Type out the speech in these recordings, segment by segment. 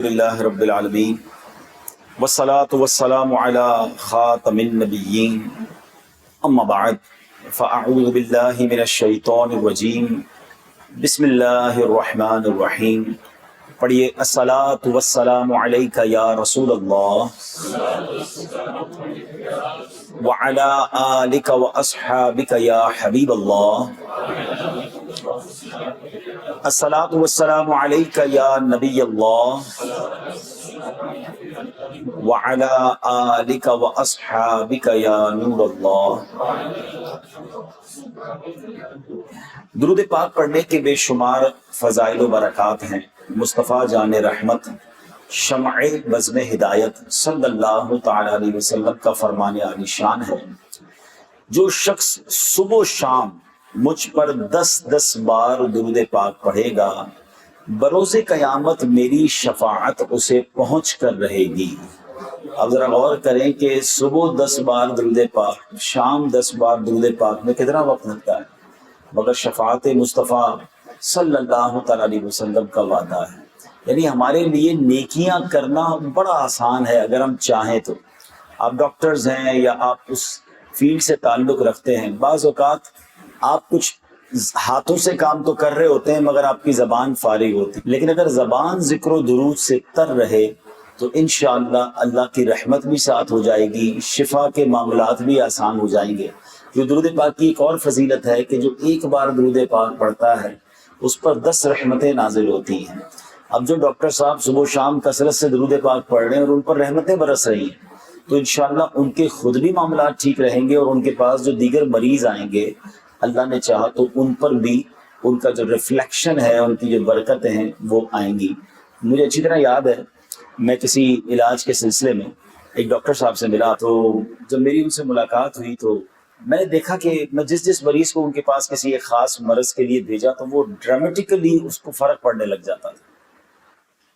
للہ رب العالمین والصلاة والسلام علی خاتم النبیین اما بعد فاعوذ باللہ من الشیطان الرجیم بسم اللہ الرحمن الرحیم. پڑھیے الصلاة والسلام علیک یا رسول اللہ وعلی آلک واصحابک یا حبیب اللہ. الصلاة والسلام علیک یا نبی اللہ وعلی آلک واصحابک یا نور اللہ. درود پاک پڑھنے کے بے شمار فضائل و برکات ہیں. مصطفیٰ جان رحمت شمع بزم ہدایت صلی اللہ تعالی علیہ وسلم کا فرمان عالی شان ہے، جو شخص صبح و شام مجھ پر 10 بار درود پاک پڑھے گا، بروز قیامت میری شفاعت اسے پہنچ کر رہے گی. اب ذرا غور کریں کہ صبح 10 بار درود پاک، شام 10 بار درود پاک میں کتنا وقت لگتا ہے، مگر شفاعت مصطفیٰ صلی اللہ تعالی علیہ وسلم کا وعدہ ہے. یعنی ہمارے لیے نیکیاں کرنا بڑا آسان ہے اگر ہم چاہیں تو. آپ ڈاکٹرز ہیں یا آپ اس فیلڈ سے تعلق رکھتے ہیں، بعض اوقات آپ کچھ ہاتھوں سے کام تو کر رہے ہوتے ہیں مگر آپ کی زبان فارغ ہوتی، لیکن اگر زبان ذکر و درود سے تر رہے تو انشاءاللہ اللہ کی رحمت بھی ساتھ ہو جائے گی، شفا کے معاملات بھی آسان ہو جائیں گے. جو درود پاک کی ایک اور فضیلت ہے کہ جو ایک بار درود پاک پڑھتا ہے اس پر 10 رحمتیں نازل ہوتی ہیں. اب جو ڈاکٹر صاحب صبح و شام کثرت سے درود پاک پڑھ رہے ہیں اور ان پر رحمتیں برس رہی ہیں تو انشاءاللہ ان کے خود بھی معاملات ٹھیک رہیں گے، اور ان کے پاس جو دیگر مریض آئیں گے اللہ نے چاہا تو ان پر بھی ان کا جو ریفلیکشن ہے، ان کی جو برکتیں ہیں وہ آئیں گی. مجھے اچھی طرح یاد ہے میں کسی علاج کے سلسلے میں ایک ڈاکٹر صاحب سے ملا، تو جب میری ان سے ملاقات ہوئی تو میں نے دیکھا کہ میں جس مریض کو ان کے پاس کسی ایک خاص مرض کے لیے بھیجا تو وہ ڈرامیٹیکلی اس کو فرق پڑنے لگ جاتا تھا.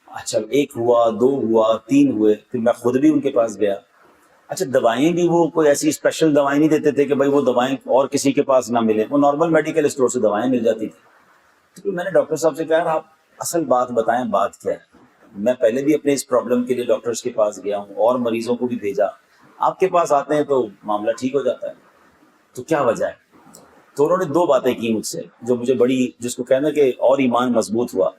اچھا 1 ہوا، 2 ہوا، 3 ہوئے، پھر میں خود بھی ان کے پاس گیا. اچھا دوائیں بھی وہ کوئی ایسی اسپیشل دوائیں نہیں دیتے تھے کہ بھائی وہ دوائیں اور کسی کے پاس نہ ملے، وہ نارمل میڈیکل اسٹور سے دوائیں مل جاتی تھی. تو میں نے ڈاکٹر صاحب سے کہا آپ اصل بات بتائیں، بات کیا ہے؟ میں پہلے بھی اپنے اس پرابلم کے لیے ڈاکٹرز کے پاس گیا ہوں اور مریضوں کو بھی بھیجا، آپ کے پاس آتے ہیں تو معاملہ ٹھیک ہو جاتا ہے، تو کیا وجہ ہے؟ تو انہوں نے 2 باتیں کی مجھ سے جو مجھے بڑی، جس کو کہنا کہ اور ایمان مضبوط ہوا.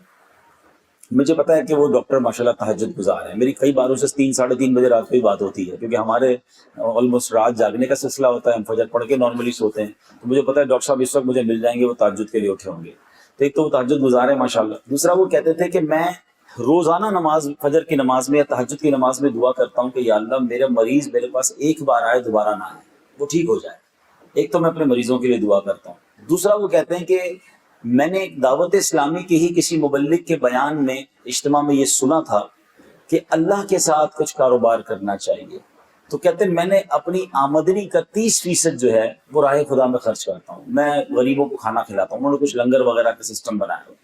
مجھے پتا ہے کہ وہ ڈاکٹر ماشاءاللہ تہجد گزار ہیں. میری کئی باروں سے 3 ساڑھے 3 بجے رات کو ہی بات ہوتی ہے، کیونکہ ہمارے آلموسٹ رات جاگنے کا سلسلہ ہوتا ہے، ہم فجر پڑھ کے نارملی سوتے ہیں. تو مجھے پتا ہے ڈاکٹر صاحب اس وقت مجھے مل جائیں گے، وہ تہجد کے لیے اٹھے ہوں گے. تو ایک تو وہ تہجد گزار ہیں ماشاءاللہ، دوسرا وہ کہتے تھے کہ میں روزانہ نماز، فجر کی نماز میں یا تہجد کی نماز میں دعا کرتا ہوں کہ یا اللہ میرا مریض میرے پاس ایک بار آئے دوبارہ نہ آئے، وہ ٹھیک ہو جائے. ایک تو میں اپنے مریضوں کے لیے دعا کرتا ہوں. دوسرا وہ کہتے ہیں کہ میں نے ایک دعوت اسلامی کے ہی کسی مبلغ کے بیان میں اجتماع میں یہ سنا تھا کہ اللہ کے ساتھ کچھ کاروبار کرنا چاہیے. تو کہتے ہیں میں نے اپنی آمدنی کا 30% جو ہے وہ راہ خدا میں خرچ کرتا ہوں، میں غریبوں کو کھانا کھلاتا ہوں. انہوں نے کچھ لنگر وغیرہ کا سسٹم بنایا ہوا.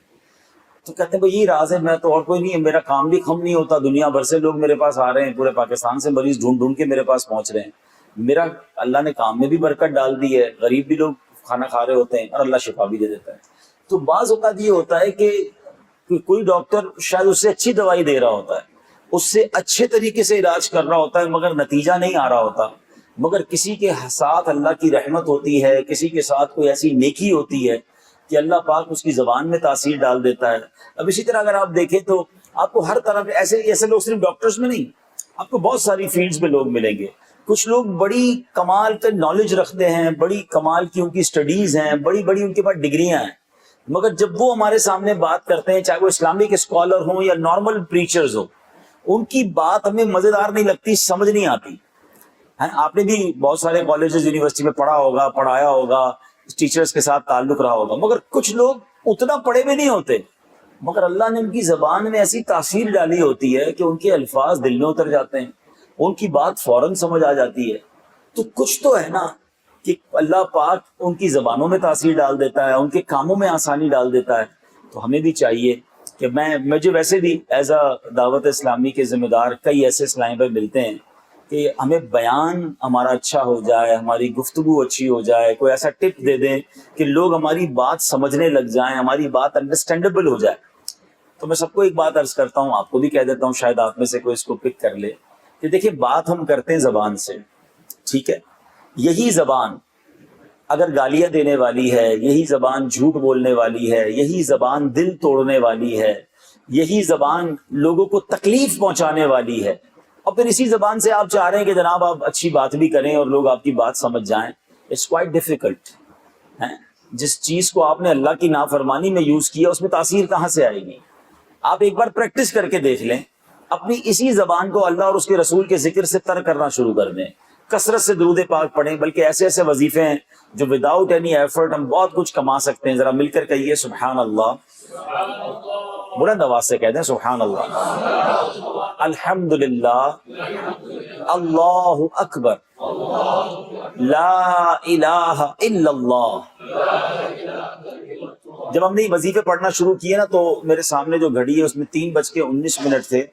تو کہتے ہیں بھائی یہ راز ہے، میں تو اور کوئی نہیں ہے، میرا کام بھی کم نہیں ہوتا، دنیا بھر سے لوگ میرے پاس آ رہے ہیں، پورے پاکستان سے مریض ڈھونڈ کے میرے پاس پہنچ رہے ہیں. میرا اللہ نے کام میں بھی برکت ڈال دی ہے، غریب بھی لوگ کھانا کھا رہے ہوتے ہیں اور اللہ شفا بھی دے دیتا ہے. تو بعض اوقات یہ ہوتا ہے کہ کوئی ڈاکٹر شاید اس سے اچھی دوائی دے رہا ہوتا ہے، اس سے اچھے طریقے سے علاج کر رہا ہوتا ہے، مگر نتیجہ نہیں آ رہا ہوتا. مگر کسی کے ساتھ اللہ کی رحمت ہوتی ہے، کسی کے ساتھ کوئی ایسی نیکی ہوتی ہے کہ اللہ پاک اس کی زبان میں تاثیر ڈال دیتا ہے. اب اسی طرح اگر آپ دیکھیں تو آپ کو ہر طرح کے ایسے لوگ صرف ڈاکٹرز میں نہیں، آپ کو بہت ساری فیلڈز میں لوگ ملیں گے. کچھ لوگ بڑی کمال کا نالج رکھتے ہیں، بڑی کمال کی ان کی سٹڈیز ہیں، بڑی ان کے پاس ڈگریاں ہیں، مگر جب وہ ہمارے سامنے بات کرتے ہیں، چاہے وہ اسلامک اسکالر ہوں یا نارمل پریچرز ہوں، ان کی بات ہمیں مزیدار نہیں لگتی، سمجھ نہیں آتی. آپ نے بھی بہت سارے کالجز یونیورسٹی میں پڑھا ہوگا، پڑھایا ہوگا، ٹیچرز کے ساتھ تعلق رہا ہوگا، مگر کچھ لوگ اتنا پڑھے بھی نہیں ہوتے، مگر اللہ نے ان کی زبان میں ایسی تاثیر ڈالی ہوتی ہے کہ ان کے الفاظ دل میں اتر جاتے ہیں، ان کی بات فوراً سمجھ آ جاتی ہے. تو کچھ تو ہے نا کہ اللہ پاک ان کی زبانوں میں تاثیر ڈال دیتا ہے، ان کے کاموں میں آسانی ڈال دیتا ہے. تو ہمیں بھی چاہیے کہ مجھے ویسے بھی ایز اے دعوت اسلامی کے ذمہ دار کئی ایسے اسلام پہ ملتے ہیں کہ ہمیں بیان ہمارا اچھا ہو جائے، ہماری گفتگو اچھی ہو جائے، کوئی ایسا ٹپ دے دیں کہ لوگ ہماری بات سمجھنے لگ جائیں، ہماری بات انڈرسٹینڈیبل ہو جائے. تو میں سب کو ایک بات عرض کرتا ہوں, آپ کو بھی کہہ دیتا ہوں, شاید آپ میں سے کوئی اس کو پک کر لے, کہ دیکھیں بات ہم کرتے ہیں زبان سے, ٹھیک ہے, یہی زبان اگر گالیاں دینے والی ہے, یہی زبان جھوٹ بولنے والی ہے, یہی زبان دل توڑنے والی ہے, یہی زبان لوگوں کو تکلیف پہنچانے والی ہے, اور پھر اسی زبان سے آپ چاہ رہے ہیں کہ جناب آپ اچھی بات بھی کریں اور لوگ آپ کی بات سمجھ جائیں, اٹس کوائٹ ڈیفیکلٹ. جس چیز کو آپ نے اللہ کی نافرمانی میں یوز کیا اس میں تاثیر کہاں سے آئے گی؟ آپ ایک بار پریکٹس کر کے دیکھ لیں, اپنی اسی زبان کو اللہ اور اس کے رسول کے ذکر سے تر کرنا شروع کر دیں, کثرت سے درود پاک پڑھیں, بلکہ ایسے ایسے وظیفے ہیں جو وداؤٹ اینی ایفرٹ ہم بہت کچھ کما سکتے ہیں. ذرا مل کر کہیے سبحان اللہ, بلند آواز سے کہہ دیں سبحان اللہ, الحمدللہ, اللہ اکبر, لا الہ الا اللہ. جب ہم نے یہ وظیفے پڑھنا شروع کیے نا تو میرے سامنے جو گھڑی ہے اس میں 3:19 تھے,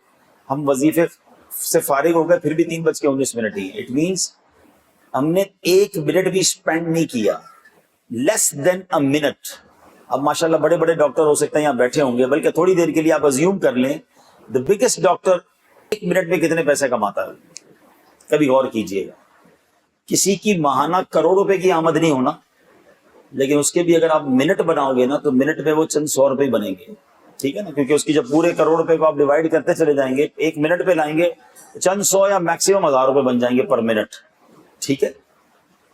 ہم وظیفے سے فارغ ہو گئے پھر بھی 3:19 ہی. اٹ مینس ہم نے 1 منٹ بھی اسپینڈ نہیں کیا, لیس دین اے منٹ. اب ماشاءاللہ بڑے بڑے ڈاکٹر ہو سکتے ہیں یہاں بیٹھے ہوں گے, بلکہ تھوڑی دیر کے لیے آپ ازیوم کر لیں دا بگیسٹ ڈاکٹر 1 منٹ میں کتنے پیسے کماتا ہے, کبھی غور کیجئے گا. کسی کی ماہانہ کروڑ روپے کی آمد نہیں ہونا, لیکن اس کے بھی اگر آپ منٹ بناؤ گے نا تو منٹ میں وہ چند 100 روپے بنیں گے, ٹھیک ہے نا, کیونکہ اس کی جب پورے کروڑ روپے کو آپ ڈیوائڈ کرتے چلے جائیں گے, 1 منٹ پہ لائیں گے چند 100 یا میکسیمم 1000 روپے بن جائیں گے پر منٹ, ٹھیک ہے.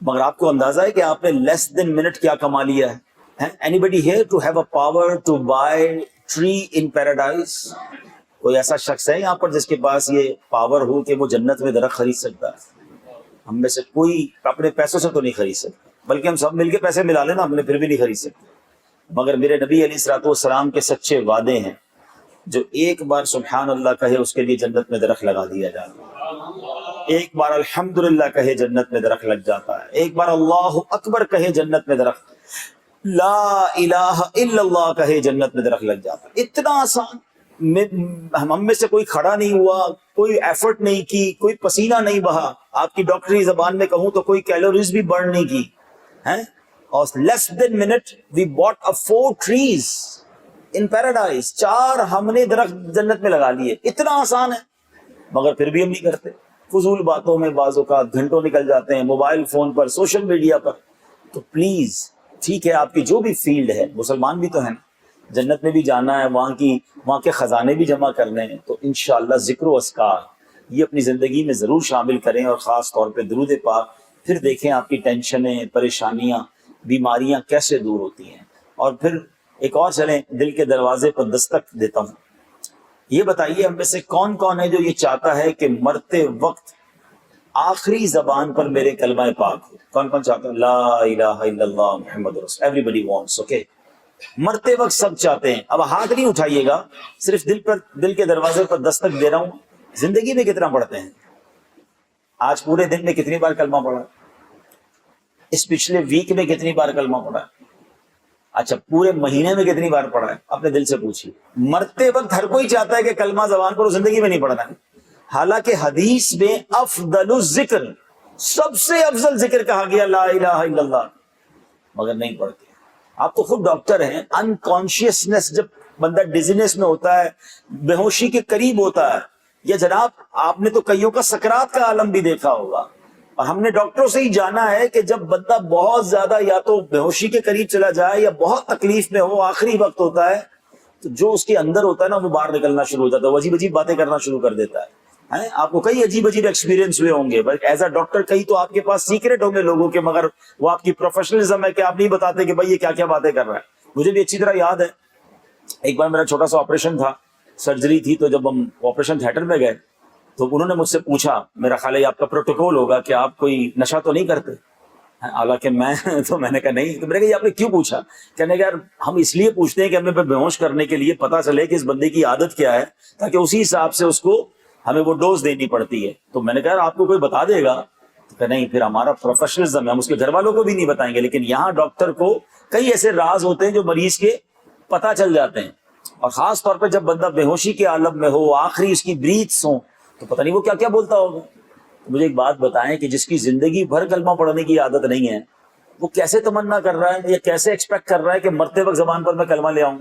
مگر آپ کو اندازہ ہے کہ آپ نے لیس دین منٹ کیا کما لیا ہے. Anybody here to have a power to buy tree in paradise? کوئی ایسا شخص ہے یہاں پر جس کے پاس یہ پاور ہو کہ وہ جنت میں درخت خرید سکتا ہے؟ ہم میں سے کوئی اپنے پیسوں سے تو نہیں خرید سکتا, بلکہ ہم سب مل کے پیسے ملا لیں نا, ہم نے پھر بھی نہیں خرید سکتے. مگر میرے نبی علیہ الصلوۃ والسلام کے سچے وعدے ہیں, جو ایک بار سبحان اللہ کہے اس کے لیے جنت میں درخت لگا دیا جاتا ہے, ایک بار الحمدللہ کہے جنت میں درخت لگ جاتا ہے, ایک بار اللہ اکبر کہے جنت میں درخت, لا الہ الا اللہ کہے جنت میں درخت لگ جاتا ہے. اتنا آسان. ہم میں سے کوئی کھڑا نہیں ہوا, کوئی ایفرٹ نہیں کی, کوئی پسینہ نہیں بہا, آپ کی ڈاکٹری زبان میں کہوں تو کوئی کیلوریز بھی برن نہیں کی, اور less then minute we bought 4 trees in paradise. 4 ہم نے درخت جنت میں لگا لیے. اتنا آسان ہے, مگر پھر بھی ہم نہیں کرتے. فضول باتوں میں بعض اوقات گھنٹوں نکل جاتے ہیں, موبائل فون پر, سوشل میڈیا پر. تو پلیز ٹھیک ہے, آپ کی جو بھی فیلڈ ہے, مسلمان بھی تو ہیں, جنت میں بھی جانا ہے, وہاں کے خزانے بھی جمع کرنے ہیں, تو انشاءاللہ ذکر و اذکار یہ اپنی زندگی میں ضرور شامل کریں, اور خاص طور پہ درود پاک. پھر دیکھیں آپ کی ٹینشنیں, پریشانیاں, بیماریاں کیسے دور ہوتی ہیں. اور پھر ایک اور چلیں, دل کے دروازے پر دستک دیتا ہوں. یہ بتائیے ہم میں سے کون کون ہے جو یہ چاہتا ہے کہ مرتے وقت آخری زبان پر میرے کلمہ پاک ہو؟ کون کون چاہتا ہے؟ لا الہ الا اللہ محمد رسول. ایوری بڈی وانٹس, اوکے. مرتے وقت سب چاہتے ہیں. اب ہاتھ نہیں اٹھائیے گا, صرف دل کے دروازے پر دستک دے رہا ہوں. زندگی میں کتنا پڑھتے ہیں؟ آج پورے دن میں کتنی بار کلمہ پڑھا؟ اس پچھلے ویک میں کتنی بار کلمہ پڑھا؟ اچھا پورے مہینے میں کتنی بار پڑھا ہے؟ اپنے دل سے پوچھیے. مرتے وقت ہر کوئی چاہتا ہے کہ کلمہ زبان پر, زندگی میں نہیں پڑھنا ہے. حالانکہ حدیث میں افضل الذکر, سب سے افضل ذکر کہا گیا لا الہ الا اللہ, مگر نہیں پڑھتے. آپ تو خود ڈاکٹر ہیں. انکانشیسنس, جب بندہ ڈیزینس میں ہوتا ہے, بے ہوشی کے قریب ہوتا ہے, یا جناب آپ نے تو کئیوں کا سکرات کا عالم بھی دیکھا ہوگا, اور ہم نے ڈاکٹروں سے ہی جانا ہے کہ جب بندہ بہت زیادہ یا تو بے ہوشی کے قریب چلا جائے یا بہت تکلیف میں ہو, آخری وقت ہوتا ہے, تو جو اس کے اندر ہوتا ہے نا وہ باہر نکلنا شروع ہو جاتا ہے, وہ عجیب عجیب باتیں کرنا شروع کر دیتا ہے. آپ کو کئی عجیب عجیب ایکسپیرینس ہوئے ہوں گے, بلکہ ایز اے ڈاکٹر کئی تو آپ کے پاس سیکرٹ ہوں گے لوگوں کے, مگر وہ آپ کی پروفیشنلزم ہے کہ آپ نہیں بتاتے کہ بھائی یہ کیا کیا باتیں کر رہا ہے. مجھے بھی اچھی طرح یاد ہے, ایک بار میرا چھوٹا سا آپریشن تھا, سرجری تھی, تو جب ہم آپریشن تھیٹر میں گئے تو انہوں نے مجھ سے پوچھا, میرا خیال ہے آپ کا پروٹوکول ہوگا کہ آپ کوئی نشہ تو نہیں کرتے؟ حالانکہ میں نے کہا نہیں. تو میں نے کہا یہ آپ نے کیوں پوچھا؟ کہنے کہ یار ہم اس لیے پوچھتے ہیں کہ ہمیں بے ہوش کرنے کے لیے پتہ چلے کہ اس بندے کی عادت کیا ہے, تاکہ اسی حساب سے اس کو ہمیں وہ ڈوز دینی پڑتی ہے. تو میں نے کہا آپ کو کوئی بتا دے گا؟ تو کہ نہیں, پھر ہمارا پروفیشنلزم ہے, ہم اس کے گھر والوں کو بھی نہیں بتائیں گے. لیکن یہاں ڈاکٹر کو کئی ایسے راز ہوتے ہیں جو مریض کے پتہ چل جاتے ہیں, اور خاص طور پہ جب بندہ بے ہوشی کے عالم میں ہو, آخری اس کی بریتھس ہوں, تو پتہ نہیں وہ کیا کیا بولتا ہوگا. مجھے ایک بات بتائیں کہ جس کی زندگی بھر کلمہ پڑھنے کی عادت نہیں ہے, وہ کیسے تمنا کر رہا ہے یا کیسے ایکسپیکٹ کر رہا ہے کہ مرتے وقت زبان پر میں کلمہ لے آؤں؟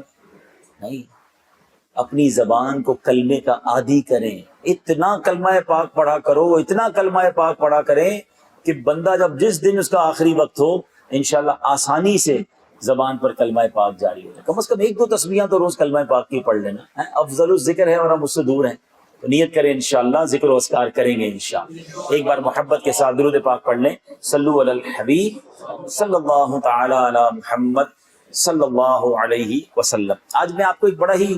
نہیں. اپنی زبان کو کلمے کا عادی کریں، اتنا کلمہ پاک پڑھا کرو، اتنا کلمہ پاک پڑھا کریں کہ بندہ جب جس دن اس کا آخری وقت ہو انشاءاللہ آسانی سے زبان پر کلمہ پاک جاری ہو جائے۔ کم از کم 1-2 تسبیحاں تو روز کلمہ پاک کی پڑھ لینا، افضل الذکر ہے اور ہم اس سے دور ہیں، تو نیت کریں انشاءاللہ ذکر و اذکار کریں گے انشاءاللہ۔ ایک بار محبت کے ساتھ درود پاک پڑھ لیں، صلو علی الحبیب صلی اللہ تعالی علی محمد صلی اللہ علیہ وسلم۔ آج میں آپ کو ایک بڑا ہی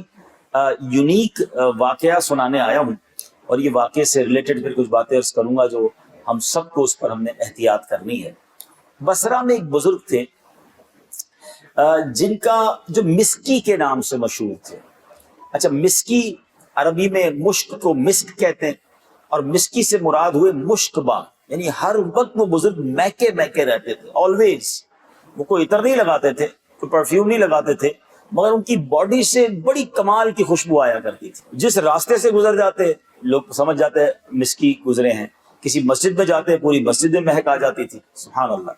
یونیک واقعہ سنانے آیا ہوں، اور یہ واقعے سے ریلیٹڈ پھر کچھ باتیں عرض کروں گا جو ہم سب کو اس پر ہم نے احتیاط کرنی ہے۔ بصرہ میں ایک بزرگ تھے جن کا جو مسکی کے نام سے مشہور تھے۔ اچھا، مسکی عربی میں مشک کو مسک کہتے ہیں، اور مسکی سے مراد ہوئے مشکبا، یعنی ہر وقت وہ بزرگ مہکے مہکے رہتے تھے، آلویز۔ وہ کوئی عطر نہیں لگاتے تھے، کوئی پرفیوم نہیں لگاتے تھے، مگر ان کی باڈی سے بڑی کمال کی خوشبو آیا کرتی تھی۔ جس راستے سے گزر جاتے لوگ سمجھ جاتے مسکی گزرے ہیں، کسی مسجد میں جاتے پوری مسجد میں مہک آ جاتی تھی، سبحان اللہ۔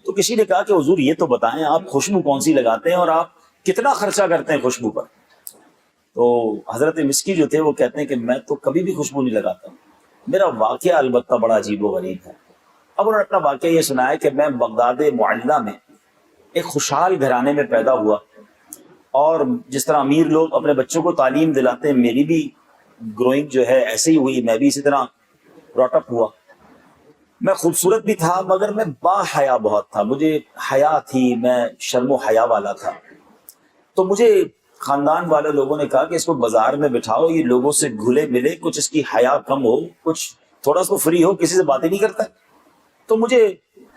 تو کسی نے کہا کہ حضور یہ تو بتائیں آپ خوشبو کون سی لگاتے ہیں اور آپ کتنا خرچہ کرتے ہیں خوشبو پر؟ تو حضرت مسکی جو تھے وہ کہتے ہیں کہ میں تو کبھی بھی خوشبو نہیں لگاتا، میرا واقعہ البتہ بڑا عجیب و غریب ہے۔ اب انہوں نے اپنا واقعہ یہ سنایا کہ میں بغداد معلّہ میں ایک خوشحال گھرانے میں پیدا ہوا، اور جس طرح امیر لوگ اپنے بچوں کو تعلیم دلاتے ہیں میری بھی گروئنگ جو ہے ایسے ہی ہوئی، میں بھی اسی طرح براٹ اپ ہوا۔ میں خوبصورت بھی تھا مگر میں با حیا بہت تھا، مجھے حیا تھی، میں شرم و حیا والا تھا۔ تو مجھے خاندان والے لوگوں نے کہا کہ اس کو بازار میں بٹھاؤ، یہ لوگوں سے گھلے ملے، کچھ اس کی حیا کم ہو، کچھ تھوڑا سا فری ہو، کسی سے باتیں نہیں کرتا۔ تو مجھے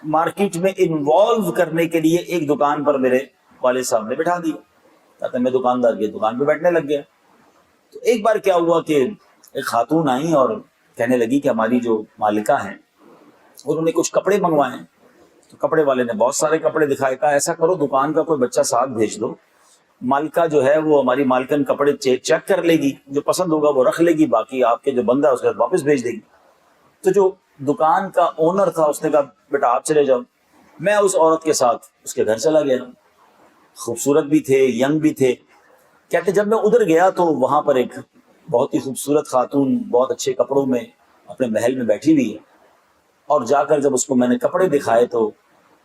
مارکیٹ میں انوالو کرنے کے لیے ایک دکان پر میرے والد صاحب نے بٹھا دیا، کہتے میں دکاندار کی دکان پہ بیٹھنے لگ گیا۔ تو ایک بار کیا ہوا کہ ایک خاتون آئی اور کہنے لگی کہ ہماری جو مالکہ ہیں انہوں نے کچھ کپڑے منگوائے ہیں۔ تو کپڑے والے نے بہت سارے کپڑے دکھائے، کہا ایسا کرو دکان کا کوئی بچہ ساتھ بھیج دو، مالکہ جو ہے وہ ہماری مالکن کپڑے چیک کر لے گی، جو پسند ہوگا وہ رکھ لے گی، باقی آپ کے جو بندہ ہے اس کے بعد واپس بھیج دے گی۔ تو جو دکان کا اونر تھا اس نے کہا بیٹا آپ چلے جاؤ۔ میں اس عورت کے ساتھ اس کے گھر چلا گیا، خوبصورت بھی تھے، ینگ بھی تھے۔ کہتے جب میں ادھر گیا تو وہاں پر ایک بہت ہی خوبصورت خاتون بہت اچھے کپڑوں میں اپنے محل میں بیٹھی ہوئی ہے، اور جا کر جب اس کو میں نے کپڑے دکھائے تو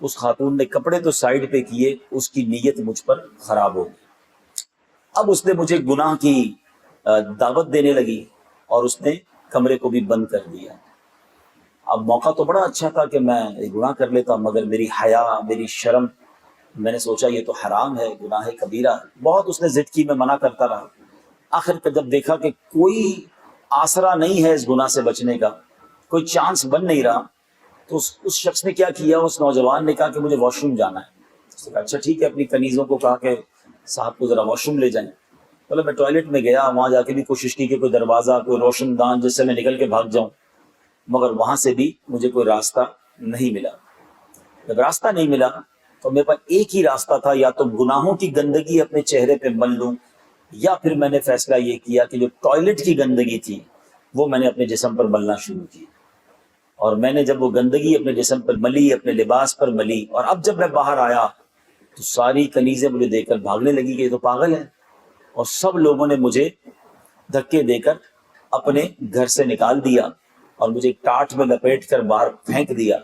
اس خاتون نے کپڑے تو سائڈ پہ کیے، اس کی نیت مجھ پر خراب ہو گئی۔ اب اس نے مجھے گناہ کی دعوت دینے لگی اور اس نے کمرے کو بھی بند کر دیا۔ اب موقع تو بڑا اچھا تھا کہ میں گناہ کر لیتا، مگر میری حیا، میری شرم، میں نے سوچا یہ تو حرام ہے، گناہ کبیرہ ہے۔ بہت اس نے ضد کی، میں منع کرتا رہا۔ آخر جب دیکھا کہ کوئی آسرا نہیں ہے اس گناہ سے بچنے کا، کوئی چانس بن نہیں رہا، تو اس شخص نے کیا کیا، اس نوجوان نے کہا کہ مجھے واش روم جانا ہے۔ اس نے کہا اچھا ٹھیک ہے، اپنی کنیزوں کو کہا کہ صاحب کو ذرا واش روم لے جائیں۔ بولے میں ٹوائلٹ میں گیا، وہاں جا کے بھی کوشش کی کہ کوئی دروازہ، کوئی روشن دان جس سے میں نکل کے بھاگ جاؤں، مگر وہاں سے بھی مجھے کوئی راستہ نہیں ملا۔ جب راستہ نہیں ملا تو میرے پاس ایک ہی راستہ تھا، یا تو گناہوں کی گندگی اپنے چہرے پہ مل لوں، یا پھر میں نے فیصلہ یہ کیا کہ جو ٹوائلٹ کی گندگی تھی وہ میں نے اپنے جسم پر ملنا شروع کی۔ اور میں نے جب وہ گندگی اپنے جسم پر ملی، اپنے لباس پر ملی، اور اب جب میں باہر آیا تو ساری کنیزیں مجھے دیکھ کر بھاگنے لگی کہ یہ تو پاگل ہے، اور سب لوگوں نے مجھے دھکے دے کر اپنے گھر سے نکال دیا اور مجھے ایک ٹاٹ میں لپیٹ کر باہر پھینک دیا۔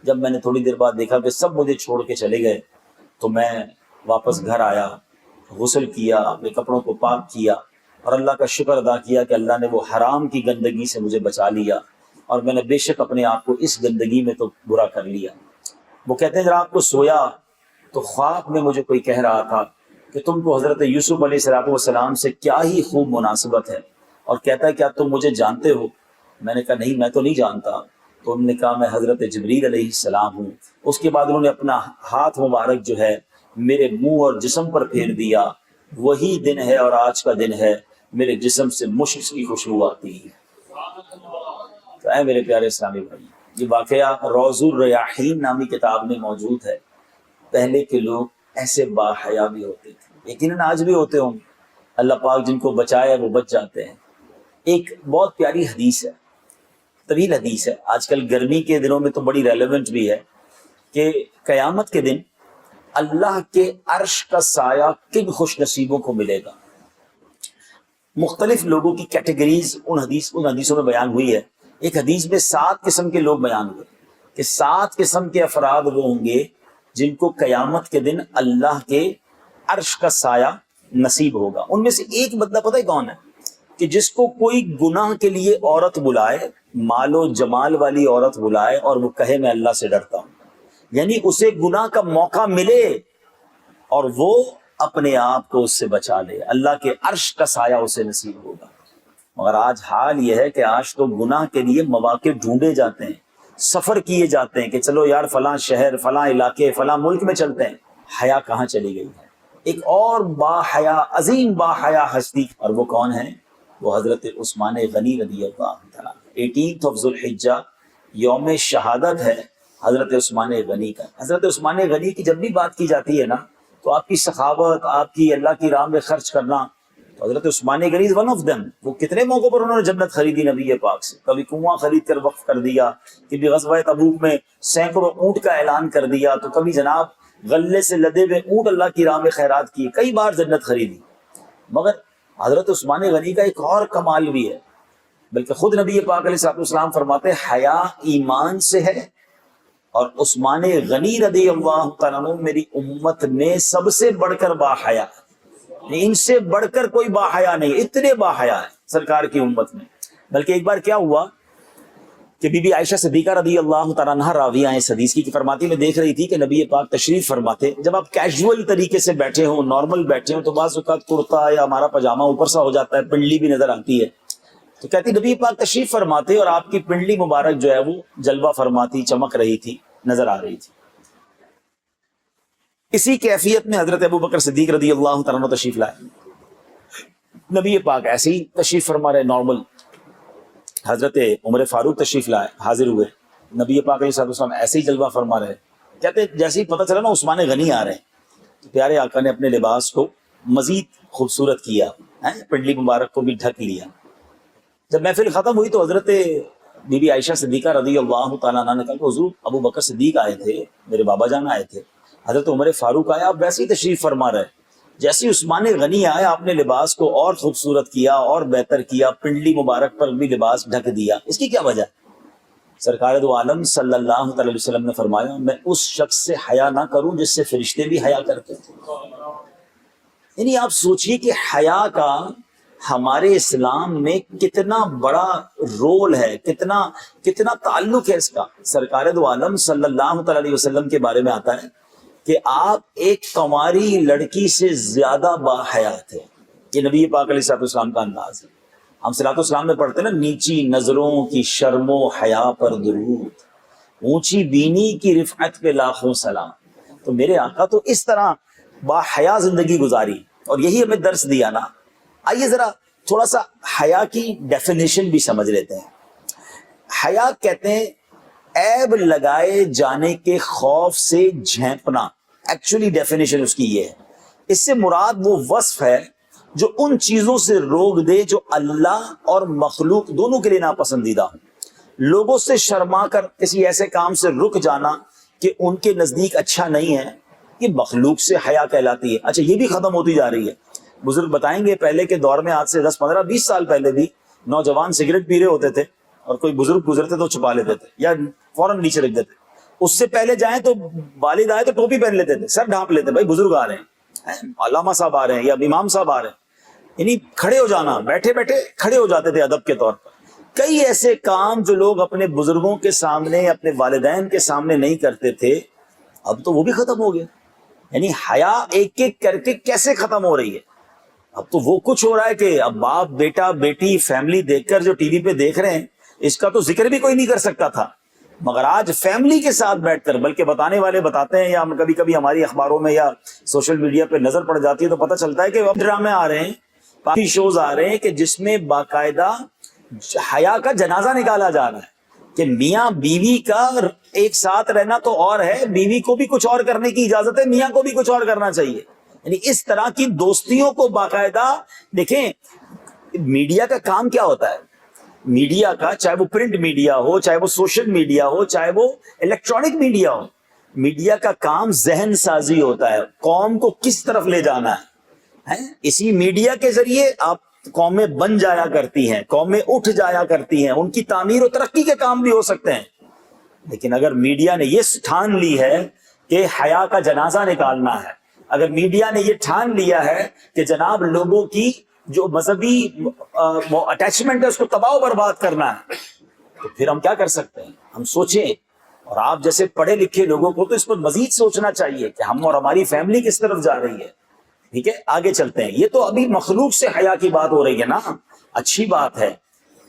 جب میں نے تھوڑی دیر بعد دیکھا کہ سب مجھے چھوڑ کے چلے گئے تو میں واپس گھر آیا، غسل کیا، اپنے کپڑوں کو پاک کیا اور اللہ کا شکر ادا کیا کہ اللہ نے وہ حرام کی گندگی سے مجھے بچا لیا، اور میں نے بے شک اپنے آپ کو اس گندگی میں تو برا کر لیا۔ وہ کہتے ہیں جب آپ کو سویا تو خواب میں مجھے کوئی کہہ رہا تھا کہ تم کو حضرت یوسف علیہ السلام سے کیا ہی خوب مناسبت ہے، اور کہتا ہے کیا تم مجھے جانتے ہو؟ میں نے کہا نہیں میں تو نہیں جانتا۔ تو انہوں نے کہا میں حضرت جبریل علیہ السلام ہوں۔ اس کے بعد انہوں نے اپنا ہاتھ مبارک جو ہے میرے منہ اور جسم پر پھیر دیا۔ وہی دن ہے اور آج کا دن ہے، میرے جسم سے مشک کی خوشبو آتی ہے۔ تو اے میرے پیارے اسلامی بھائی، یہ واقعہ روض الریاحین نامی کتاب میں موجود ہے۔ پہلے کے لوگ ایسے با حیا بھی ہوتے تھے، یقیناً آج بھی ہوتے ہوں، اللہ پاک جن کو بچائے وہ بچ جاتے ہیں۔ ایک بہت پیاری حدیث ہے، طویل حدیث ہے، آج کل گرمی کے دنوں میں تو بڑی ریلیونٹ بھی ہے، کہ قیامت کے دن اللہ کے عرش کا سایہ کن خوش نصیبوں کو ملے گا۔ مختلف لوگوں کی کیٹیگریز ان حدیثوں میں بیان ہوئی ہے. ایک حدیث میں 7 قسم کے لوگ بیان ہوئے کہ 7 قسم کے افراد وہ ہوں گے جن کو قیامت کے دن اللہ کے عرش کا سایہ نصیب ہوگا. ان میں سے ایک بندہ پتہ ہے کون ہے؟ کہ جس کو کوئی گناہ کے لیے عورت بلائے، مال و جمال والی عورت بلائے اور وہ کہے میں اللہ سے ڈرتا ہوں، یعنی اسے گناہ کا موقع ملے اور وہ اپنے آپ کو اس سے بچا لے، اللہ کے عرش کا سایہ اسے نصیب ہوگا. مگر آج حال یہ ہے کہ آج تو گناہ کے لیے مواقع ڈھونڈے جاتے ہیں، سفر کیے جاتے ہیں کہ چلو یار فلاں شہر، فلاں علاقے، فلاں ملک میں چلتے ہیں. حیا کہاں چلی گئی ہے؟ ایک اور با حیا، عظیم با حیا ہستی، اور وہ کون ہے؟ وہ حضرت عثمان غنی رضی اللہ تعالیٰ. 18 ذو الحجہ یوم شہادت ہے حضرت عثمان غنی کا. حضرت عثمان غنی کی جب بھی بات کی جاتی ہے نا تو آپ کی سخاوت، آپ کی اللہ کی راہ میں خرچ کرنا، تو حضرت عثمان غنی از ون آف دم. وہ کتنے موقعوں پر انہوں نے جنت خریدی نبی پاک سے. کبھی کنواں خرید کر وقف کر دیا، کبھی غزوہ تبوک میں سینکڑوں اونٹ کا اعلان کر دیا، تو کبھی جناب غلے سے لدے ہوئے اونٹ اللہ کی راہ میں خیرات کیے، کئی بار جنت خریدی. مگر حضرت عثمان غنی کا ایک اور کمال بھی ہے، بلکہ خود نبی پاک علیہ السلام فرماتے ہیں حیا ایمان سے ہے، اور عثمان غنی رضی اللہ تعالیٰ عنہ میری امت میں سب سے بڑھ کر با حیا، ان سے بڑھ کر کوئی با حیا نہیں، اتنے با حیا ہے سرکار کی امت میں. بلکہ ایک بار کیا ہوا کہ بی بی عائشہ صدیقہ رضی اللہ تعالیٰ عنہا راویہ ہیں اس حدیث کی، فرماتی میں دیکھ رہی تھی کہ نبی پاک تشریف فرماتے، جب آپ کیجول طریقے سے بیٹھے ہوں، نارمل بیٹھے ہوں، تو بعض اوقات کرتا یا ہمارا پاجامہ اوپر سا ہو جاتا ہے، پنڈلی بھی نظر آتی ہے. تو کہتی نبی پاک تشریف فرماتے اور آپ کی پنڈلی مبارک جو ہے وہ جلوہ فرماتی، چمک رہی تھی، نظر آ رہی تھی. اسی کیفیت میں حضرت ابو بکر صدیق رضی اللہ تعالیٰ عنہ تشریف لائے. نبی پاک ایسے ہی تشریف فرما رہے نارمل. حضرت عمر فاروق تشریف لائے، حاضر ہوئے، نبی پاک علیہ السلام ایسے ہی جلوہ فرما رہے. کہتے جیسے ہی پتہ چلا نا عثمان غنی آ رہے ہیں، تو پیارے آقا نے اپنے لباس کو مزید خوبصورت کیا، پنڈلی مبارک کو بھی ڈھک لیا. جب محفل ختم ہوئی تو حضرت بی بی عائشہ صدیقہ رضی اللہ تعالیٰ عنہ نے کہا کہ حضور ابو بکر صدیق آئے تھے، میرے بابا جان آئے تھے، حضرت عمر فاروق آیا، آپ ویسے ہی تشریف فرما رہے. جیسے عثمان غنی آئے آپ نے لباس کو اور خوبصورت کیا اور بہتر کیا، پنڈلی مبارک پر بھی لباس ڈھک دیا. اس کی کیا وجہ؟ سرکار دو عالم صلی اللہ علیہ وسلم نے فرمایا میں اس شخص سے حیا نہ کروں جس سے فرشتے بھی حیا کرتے تھے. یعنی آپ سوچئے کہ حیا کا ہمارے اسلام میں کتنا بڑا رول ہے، کتنا تعلق ہے اس کا. سرکار دو عالم صلی اللہ علیہ وسلم کے بارے میں آتا ہے کہ آپ ایک کنواری لڑکی سے زیادہ باحیا تھے. یہ نبی پاک علیہ السلام کا انداز ہے. ہم صلاۃ والسلام میں پڑھتے ہیں نا، نیچی نظروں کی شرم و حیا پر درود، اونچی بینی کی رفعت پہ لاکھوں سلام. تو میرے آقا تو اس طرح باحیا زندگی گزاری اور یہی ہمیں درس دیا نا. آئیے ذرا تھوڑا سا حیا کی ڈیفینیشن بھی سمجھ لیتے ہیں. حیا کہتے ہیں عیب لگائے جانے کے خوف سے جھینپنا. ایکچولی ڈیفینیشن اس کی یہ ہے. اس سے مراد وہ وصف ہے جو ان چیزوں سے روک دے جو اللہ اور مخلوق دونوں کے لیے ناپسندیدہ ہوں. لوگوں سے شرما کر کسی ایسے کام سے رک جانا کہ ان کے نزدیک اچھا نہیں ہے، یہ مخلوق سے حیا کہلاتی ہے. اچھا یہ بھی ختم ہوتی جا رہی ہے. بزرگ بتائیں گے پہلے کے دور میں آج سے 10 15 20 سال پہلے بھی نوجوان سگریٹ پی رہے ہوتے تھے اور کوئی بزرگ گزرتے تو چھپا لیتے تھے یا فوراً نیچے رکھ دیتے. اس سے پہلے جائیں تو والد آئے تو ٹوپی پہن لیتے تھے، سر ڈھانپ لیتے، بھائی بزرگ آ رہے ہیں، علامہ صاحب آ رہے ہیں یا امام صاحب آ رہے ہیں. یعنی کھڑے ہو جانا، بیٹھے بیٹھے کھڑے ہو جاتے تھے ادب کے طور پر. کئی ایسے کام جو لوگ اپنے بزرگوں کے سامنے، اپنے والدین کے سامنے نہیں کرتے تھے، اب تو وہ بھی ختم ہو گیا. یعنی حیا ایک ایک کر کے کیسے ختم ہو رہی ہے. اب تو وہ کچھ ہو رہا ہے کہ اب باپ بیٹا بیٹی فیملی دیکھ کر جو ٹی وی پہ دیکھ رہے ہیں اس کا تو ذکر بھی کوئی نہیں کر سکتا تھا. مگر آج فیملی کے ساتھ بیٹھ کر، بلکہ بتانے والے بتاتے ہیں یا کبھی کبھی ہماری اخباروں میں یا سوشل میڈیا پہ نظر پڑ جاتی ہے تو پتہ چلتا ہے کہ اب ڈرامے آ رہے ہیں، پارٹی شوز آ رہے ہیں کہ جس میں باقاعدہ حیا کا جنازہ نکالا جا رہا ہے کہ میاں بیوی کا ایک ساتھ رہنا تو اور ہے، بیوی کو بھی کچھ اور کرنے کی اجازت ہے، میاں کو بھی کچھ اور کرنا چاہیے. یعنی اس طرح کی دوستیوں کو باقاعدہ دیکھیں. میڈیا کا کام کیا ہوتا ہے؟ میڈیا کا، چاہے وہ پرنٹ میڈیا ہو، چاہے وہ سوشل میڈیا ہو، چاہے وہ الیکٹرانک میڈیا ہو، میڈیا کا کام ذہن سازی ہوتا ہے، قوم کو کس طرف لے جانا ہے. اسی میڈیا کے ذریعے آپ قومیں بن جایا کرتی ہیں، قومیں اٹھ جایا کرتی ہیں، ان کی تعمیر و ترقی کے کام بھی ہو سکتے ہیں. لیکن اگر میڈیا نے یہ ٹھان لی ہے کہ حیا کا جنازہ نکالنا ہے، اگر میڈیا نے یہ ٹھان لیا ہے کہ جناب لوگوں کی جو مذہبی اٹیچمنٹ ہے اس کو تباہ و برباد کرنا ہے، تو پھر ہم کیا کر سکتے ہیں؟ ہم سوچیں. اور آپ جیسے پڑھے لکھے لوگوں کو تو اس پر مزید سوچنا چاہیے کہ ہم اور ہماری فیملی کس طرف جا رہی ہے. ٹھیک ہے، آگے چلتے ہیں. یہ تو ابھی مخلوق سے حیا کی بات ہو رہی ہے نا. اچھی بات ہے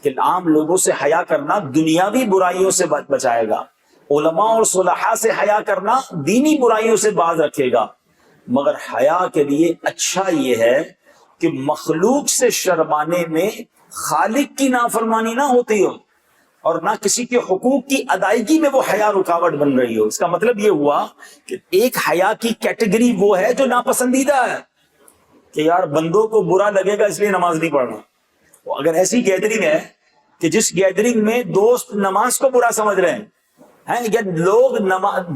کہ عام لوگوں سے حیا کرنا دنیاوی برائیوں سے بچائے گا، علماء اور صلحاء سے حیا کرنا دینی برائیوں سے باز رکھے گا. مگر حیا کے لیے اچھا یہ ہے کہ مخلوق سے شرمانے میں خالق کی نافرمانی نہ ہوتی ہو اور نہ کسی کے حقوق کی ادائیگی میں وہ حیا رکاوٹ بن رہی ہو. اس کا مطلب یہ ہوا کہ ایک حیا کی کیٹیگری وہ ہے جو ناپسندیدہ ہے کہ یار بندوں کو برا لگے گا اس لیے نماز نہیں پڑھنا. اگر ایسی گیدرنگ ہے کہ جس گیدرنگ میں دوست نماز کو برا سمجھ رہے ہیں یا لوگ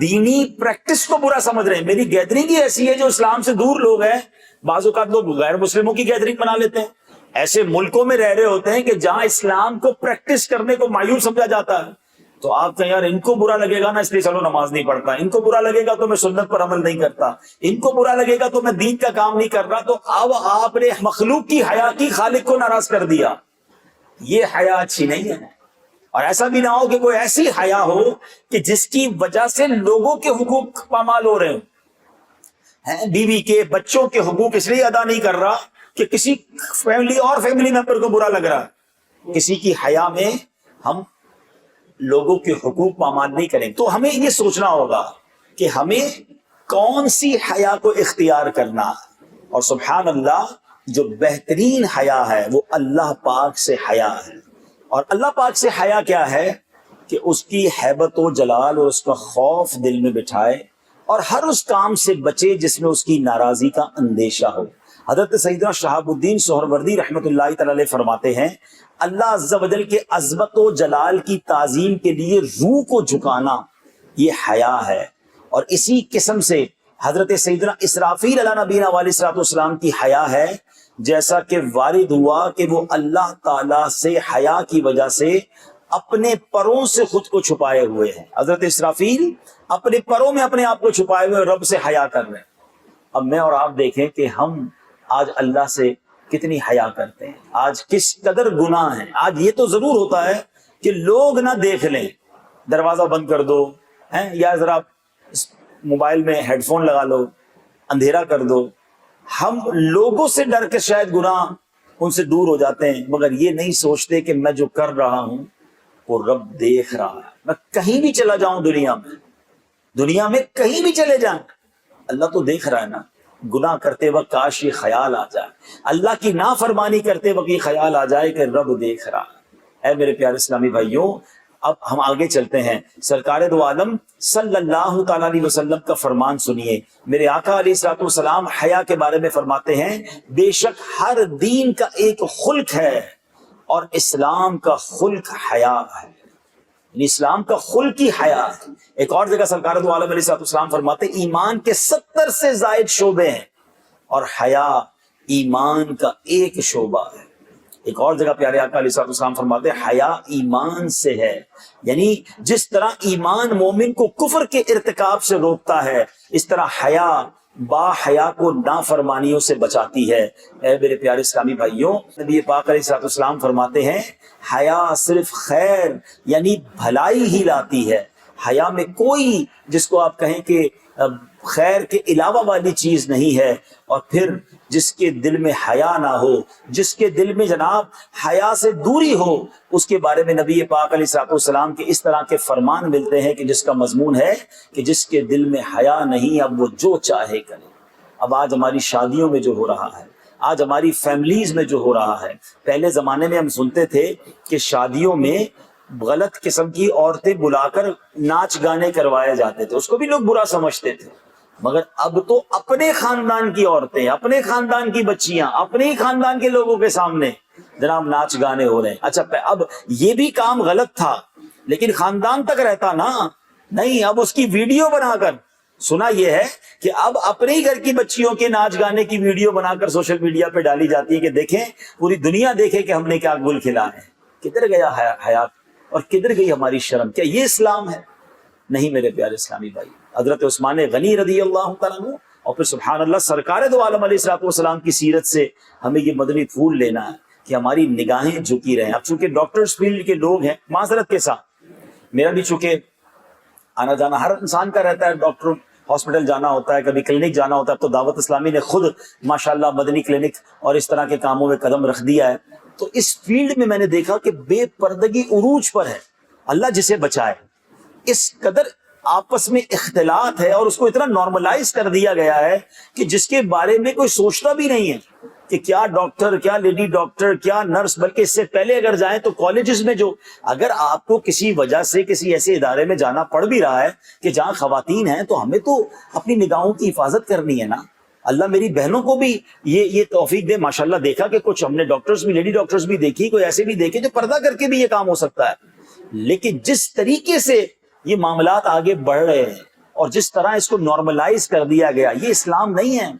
دینی پریکٹس کو برا سمجھ رہے ہیں، میری گیدرنگ ہی ایسی ہے جو اسلام سے دور لوگ ہیں. بعض اوقات لوگ غیر مسلموں کی گیدرنگ بنا لیتے ہیں، ایسے ملکوں میں رہ رہے ہوتے ہیں کہ جہاں اسلام کو پریکٹس کرنے کو معیوب سمجھا جاتا ہے. تو آپ کہیں یار ان کو برا لگے گا نا اس لیے چلو نماز نہیں پڑھتا، ان کو برا لگے گا تو میں سنت پر عمل نہیں کرتا، ان کو برا لگے گا تو میں دین کا کام نہیں کر رہا. تو اب آپ نے مخلوق کی حیا کی خالق کو ناراض کر دیا. یہ حیا اچھی نہیں ہے. اور ایسا بھی نہ ہو کہ کوئی ایسی حیا ہو کہ جس کی وجہ سے لوگوں کے حقوق پامال ہو رہے ہوں. بیوی کے بچوں کے حقوق اس لیے ادا نہیں کر رہا کہ کسی فیملی ممبر کو برا لگ رہا. کسی کی حیا میں ہم لوگوں کے حقوق پامال نہیں کریں. تو ہمیں یہ سوچنا ہوگا کہ ہمیں کون سی حیا کو اختیار کرنا. اور سبحان اللہ، جو بہترین حیا ہے وہ اللہ پاک سے حیا ہے. اور اللہ پاک سے حیا کیا ہے کہ اس کی ہیبت و جلال اور اس کا خوف دل میں بٹھائے اور ہر اس کام سے بچے جس میں اس کی ناراضی کا اندیشہ ہو. حضرت سیدنا شہاب الدین سہروردی رحمۃ اللہ تعالی علیہ فرماتے ہیں اللہ عز و جل کے عظمت و جلال کی تعظیم کے لیے روح کو جھکانا یہ حیا ہے. اور اسی قسم سے حضرت سیدنا اسرافیل علیہ نبینا علیہ الصلوۃ والسلام کی حیا ہے، جیسا کہ وارد ہوا کہ وہ اللہ تعالی سے حیا کی وجہ سے اپنے پروں سے خود کو چھپائے ہوئے ہیں. حضرت اسرافیل اپنے پروں میں اپنے آپ کو چھپائے ہوئے رب سے حیا کر رہے ہیں. اب میں اور آپ دیکھیں کہ ہم آج اللہ سے کتنی حیا کرتے ہیں، آج کس قدر گناہ ہیں. آج یہ تو ضرور ہوتا ہے کہ لوگ نہ دیکھ لیں، دروازہ بند کر دو یا ذرا موبائل میں ہیڈ فون لگا لو، اندھیرا کر دو. ہم لوگوں سے ڈر کے شاید گناہ ان سے دور ہو جاتے ہیں، مگر یہ نہیں سوچتے کہ میں جو کر رہا ہوں وہ رب دیکھ رہا ہے. میں کہیں بھی چلا جاؤں دنیا میں کہیں بھی چلے جائیں، اللہ تو دیکھ رہا ہے نا. گناہ کرتے وقت کاش یہ خیال آ جائے، اللہ کی نافرمانی کرتے وقت یہ خیال آ جائے کہ رب دیکھ رہا ہے. اے میرے پیارے اسلامی بھائیوں، اب ہم آگے چلتے ہیں. سرکار دو عالم صلی اللہ تعالی علیہ وسلم کا فرمان سنیے. میرے آقا علیہ الصلوۃ والسلام حیا کے بارے میں فرماتے ہیں بے شک ہر دین کا ایک خلق ہے اور اسلام کا خلق حیا ہے. یعنی اسلام کا خلق ہی حیا ہے. ایک اور جگہ سرکار دو عالم علیہ الصلوۃ والسلام فرماتے ہیں ایمان کے 70 سے زائد شعبے ہیں اور حیا ایمان کا ایک شعبہ ہے. ایک اور جگہ پیارے آقا علیہ الصلوۃ والسلام فرماتے ہیں حیا ایمان سے ہے. یعنی جس طرح ایمان مومن کو کفر کے ارتکاب سے روکتا ہے، اس طرح حیا با حیا کو نافرمانیوں سے بچاتی ہے. اے میرے پیارے اسلامی بھائیوں، نبی پاک علیہ الصلوۃ والسلام فرماتے ہیں حیا صرف خیر یعنی بھلائی ہی لاتی ہے. حیا میں کوئی جس کو آپ کہیں کہ خیر کے علاوہ والی چیز نہیں ہے. اور پھر جس کے دل میں حیا نہ ہو، جس کے دل میں جناب حیا سے دوری ہو، اس کے بارے میں نبی پاک علیہ الصلوۃ والسلام کے اس طرح کے فرمان ملتے ہیں کہ جس کا مضمون ہے کہ جس کے دل میں حیا نہیں اب وہ جو چاہے کرے. اب آج ہماری شادیوں میں جو ہو رہا ہے، آج ہماری فیملیز میں جو ہو رہا ہے، پہلے زمانے میں ہم سنتے تھے کہ شادیوں میں غلط قسم کی عورتیں بلا کر ناچ گانے کروائے جاتے تھے، اس کو بھی لوگ برا سمجھتے تھے. مگر اب تو اپنے خاندان کی عورتیں، اپنے خاندان کی بچیاں، اپنے ہی خاندان کے لوگوں کے سامنے جناب ناچ گانے ہو رہے ہیں. اچھا اب یہ بھی کام غلط تھا لیکن خاندان تک رہتا نا، نہیں اب اس کی ویڈیو بنا کر سنا یہ ہے کہ اب اپنے ہی گھر کی بچیوں کے ناچ گانے کی ویڈیو بنا کر سوشل میڈیا پہ ڈالی جاتی ہے کہ دیکھیں پوری دنیا دیکھے کہ ہم نے کیا گل کھلا ہے. کدھر گیا حیات اور کدھر گئی ہماری شرم؟ کیا یہ اسلام ہے؟ نہیں میرے پیارے اسلامی بھائی. حضرت عثمان غنی رضی اللہ تعالیٰ عنہ اور پھر سبحان اللہ سرکار دو عالم علیہ الصلوۃ والسلام کی سیرت سے ہمیں یہ مدنی پھول لینا ہے کہ ہماری نگاہیں جھکی رہیں. اب چونکہ ڈاکٹرز فیلڈ کے لوگ ہیں، معذرت کے ساتھ میرا بھی چونکہ آنا جانا ہر انسان کا رہتا ہے، ڈاکٹر ہاسپٹل جانا ہوتا ہے، کبھی کلینک جانا ہوتا ہے، تو دعوت اسلامی نے خود ماشاءاللہ مدنی کلینک اور اس طرح کے کاموں میں قدم رکھ دیا ہے. تو اس فیلڈ میں نے دیکھا کہ بے پردگی عروج پر ہے. اللہ جسے بچائے. اس قدر آپس میں اختلاط ہے اور اس کو اتنا نارملائز کر دیا گیا ہے کہ جس کے بارے میں کوئی سوچتا بھی نہیں ہے کہ کیا ڈاکٹر، کیا لیڈی ڈاکٹر، کیا نرس. بلکہ اس سے پہلے اگر جائیں تو کالجز میں جو اگر آپ کو کسی وجہ سے کسی ایسے ادارے میں جانا پڑ بھی رہا ہے کہ جہاں خواتین ہیں، تو ہمیں تو اپنی نگاہوں کی حفاظت کرنی ہے نا. اللہ میری بہنوں کو بھی یہ توفیق دے. ماشاءاللہ دیکھا کہ کچھ ہم نے ڈاکٹرز بھی، لیڈی ڈاکٹرز بھی دیکھی، کوئی ایسے بھی دیکھے جو پردہ کر کے بھی یہ کام ہو سکتا ہے. لیکن جس طریقے سے یہ معاملات آگے بڑھ رہے ہیں اور جس طرح اس کو نارملائز کر دیا گیا، یہ اسلام نہیں ہے.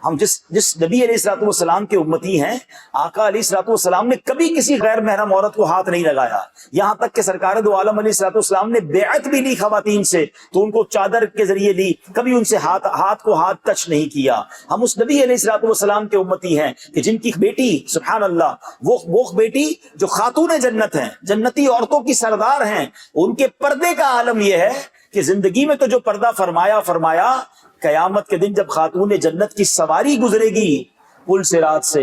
ہم جس نبی علیہ الصلوۃ والسلام کے امتی ہیں، آقا علیہ الصلوۃ والسلام نے کبھی کسی غیر محرم عورت کو ہاتھ نہیں لگایا. یہاں تک کہ سرکار دو عالم علیہ الصلوۃ والسلام نے بیعت بھی لی خواتین سے تو ان کو چادر کے ذریعے لی، کبھی ان سے ہاتھ کو ٹچ نہیں کیا. ہم اس نبی علیہ الصلوۃ والسلام کے امتی ہیں کہ جن کی بیٹی سبحان اللہ وہ بیٹی جو خاتون جنت ہیں، جنتی عورتوں کی سردار ہیں، ان کے پردے کا عالم یہ ہے کہ زندگی میں تو جو پردہ فرمایا قیامت کے دن جب خاتون جنت کی سواری گزرے گی پل صراط سے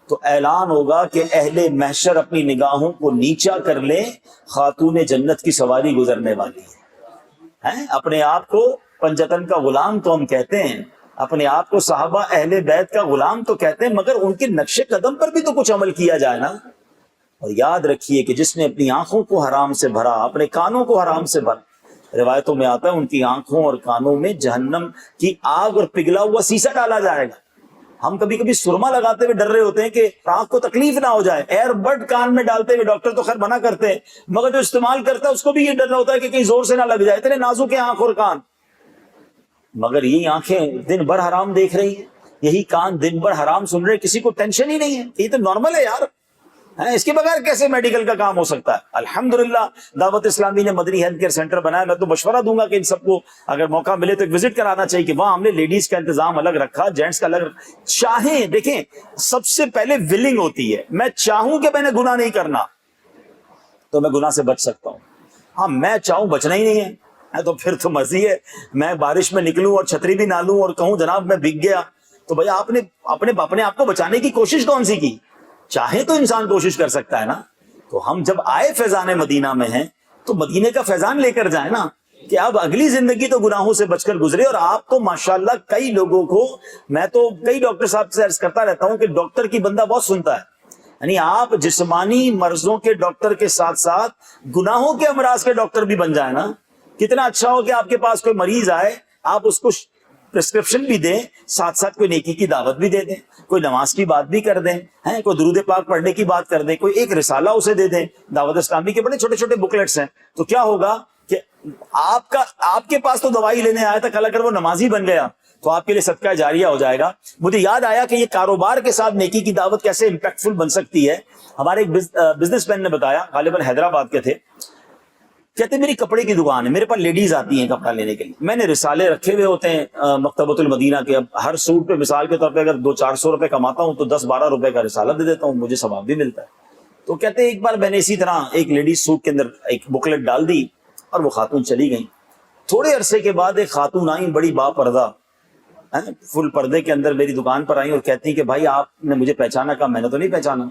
تو اعلان ہوگا کہ اہل محشر اپنی نگاہوں کو نیچا کر لیں، خاتون جنت کی سواری گزرنے والی ہے. اپنے آپ کو پنجتن کا غلام تو ہم کہتے ہیں، اپنے آپ کو صحابہ اہل بیت کا غلام تو کہتے ہیں، مگر ان کے نقش قدم پر بھی تو کچھ عمل کیا جائے نا. اور یاد رکھیے کہ جس نے اپنی آنکھوں کو حرام سے بھرا، اپنے کانوں کو حرام سے بھرا، روایتوں میں آتا ہے ان کی آنکھوں اور کانوں میں جہنم کی آگ اور پگھلا ہوا سیسا ڈالا جائے گا. ہم کبھی کبھی سرما لگاتے ہوئے ڈر رہے ہوتے ہیں کہ آنکھ کو تکلیف نہ ہو جائے، ایئر بڈ کان میں ڈالتے ہوئے ڈاکٹر تو خیر منع کرتے ہیں، مگر جو استعمال کرتا ہے اس کو بھی یہ ڈر ہوتا ہے کہ کہیں زور سے نہ لگ جائے، اتنے نازک ہیں آنکھ اور کان. مگر یہی آنکھیں دن بھر حرام دیکھ رہی ہیں، یہی کان دن بھر حرام سن رہے، کسی کو ٹینشن ہی نہیں ہے. یہ تو نارمل ہے یار، اس کے بغیر کیسے میڈیکل کا کام ہو سکتا ہے؟ الحمدللہ دعوت اسلامی نے مدنی ہیلتھ کیئر سینٹر بنایا. میں تو مشورہ دوں گا کہ ان سب کو اگر موقع ملے تو ایک وزٹ کرانا چاہیے کہ وہاں ہم نے لیڈیز کا انتظام الگ رکھا، جینٹس کا الگ. چاہیں دیکھیں سب سے پہلے ولنگ ہوتی ہے. میں چاہوں کہ میں نے گناہ نہیں کرنا تو میں گناہ سے بچ سکتا ہوں. ہاں میں چاہوں بچنا ہی نہیں ہے تو پھر تو مرضی ہے، میں بارش میں نکلوں اور چھتری بھی نہ لوں اور کہوں جناب میں بھگ گیا، تو بھائی آپ نے اپنے آپ کو بچانے کی کوشش کون سی کی؟ چاہے تو انسان کوشش کر سکتا ہے نا. تو ہم جب آئے فیضان مدینہ میں ہیں تو مدینے کا فیضان لے کر جائیں نا کہ اب اگلی زندگی تو گناہوں سے بچ کر گزرے. اور آپ تو ماشاءاللہ کئی لوگوں کو، میں تو کئی ڈاکٹر صاحب سے عرض کرتا رہتا ہوں کہ ڈاکٹر کی بندہ بہت سنتا ہے، یعنی آپ جسمانی مرضوں کے ڈاکٹر کے ساتھ ساتھ گناہوں کے امراض کے ڈاکٹر بھی بن جائیں نا. کتنا اچھا ہو کہ آپ کے پاس کوئی مریض آئے، آپ اس کو پرسکرپشن بھی دیں، ساتھ ساتھ کوئی نیکی کی دعوت بھی دے دیں، کوئی نماز کی بات بھی کر دیں، کوئی درود پاک پڑھنے کی بات کر دیں، کوئی ایک رسالہ اسے دے دیں. دعوت اسلامی کے بڑے چھوٹے چھوٹے بکلیٹس ہیں. تو کیا ہوگا کہ آپ کے پاس تو دوائی لینے آیا تھا، کل اگر وہ نمازی بن گیا تو آپ کے لیے صدقہ جاریہ ہو جائے گا. مجھے یاد آیا کہ یہ کاروبار کے ساتھ نیکی کی دعوت کیسے امپیکٹفل بن سکتی ہے. ہمارے ایک بزنس مین نے بتایا، غالباً حیدرآباد کے تھے، کہتے میری کپڑے کی دکان ہے، میرے پاس لیڈیز آتی ہیں کپڑا لینے کے لیے، میں نے رسالے رکھے ہوئے ہوتے ہیں مکتبۃ المدینہ کے. اب ہر سوٹ پہ مثال کے طور پہ اگر 200-400 روپے کماتا ہوں تو 10-12 روپے کا رسالہ دے دیتا ہوں، مجھے ثواب بھی ملتا ہے. تو کہتے ایک بار میں نے اسی طرح ایک لیڈیز سوٹ کے اندر ایک بکلیٹ ڈال دی اور وہ خاتون چلی گئی. تھوڑے عرصے کے بعد ایک خاتون آئی، بڑی با پردہ، فل پردے کے اندر میری دکان پر آئی اور کہتی کہ بھائی آپ نے مجھے پہچانا؟ کہا میں نے تو نہیں پہچانا.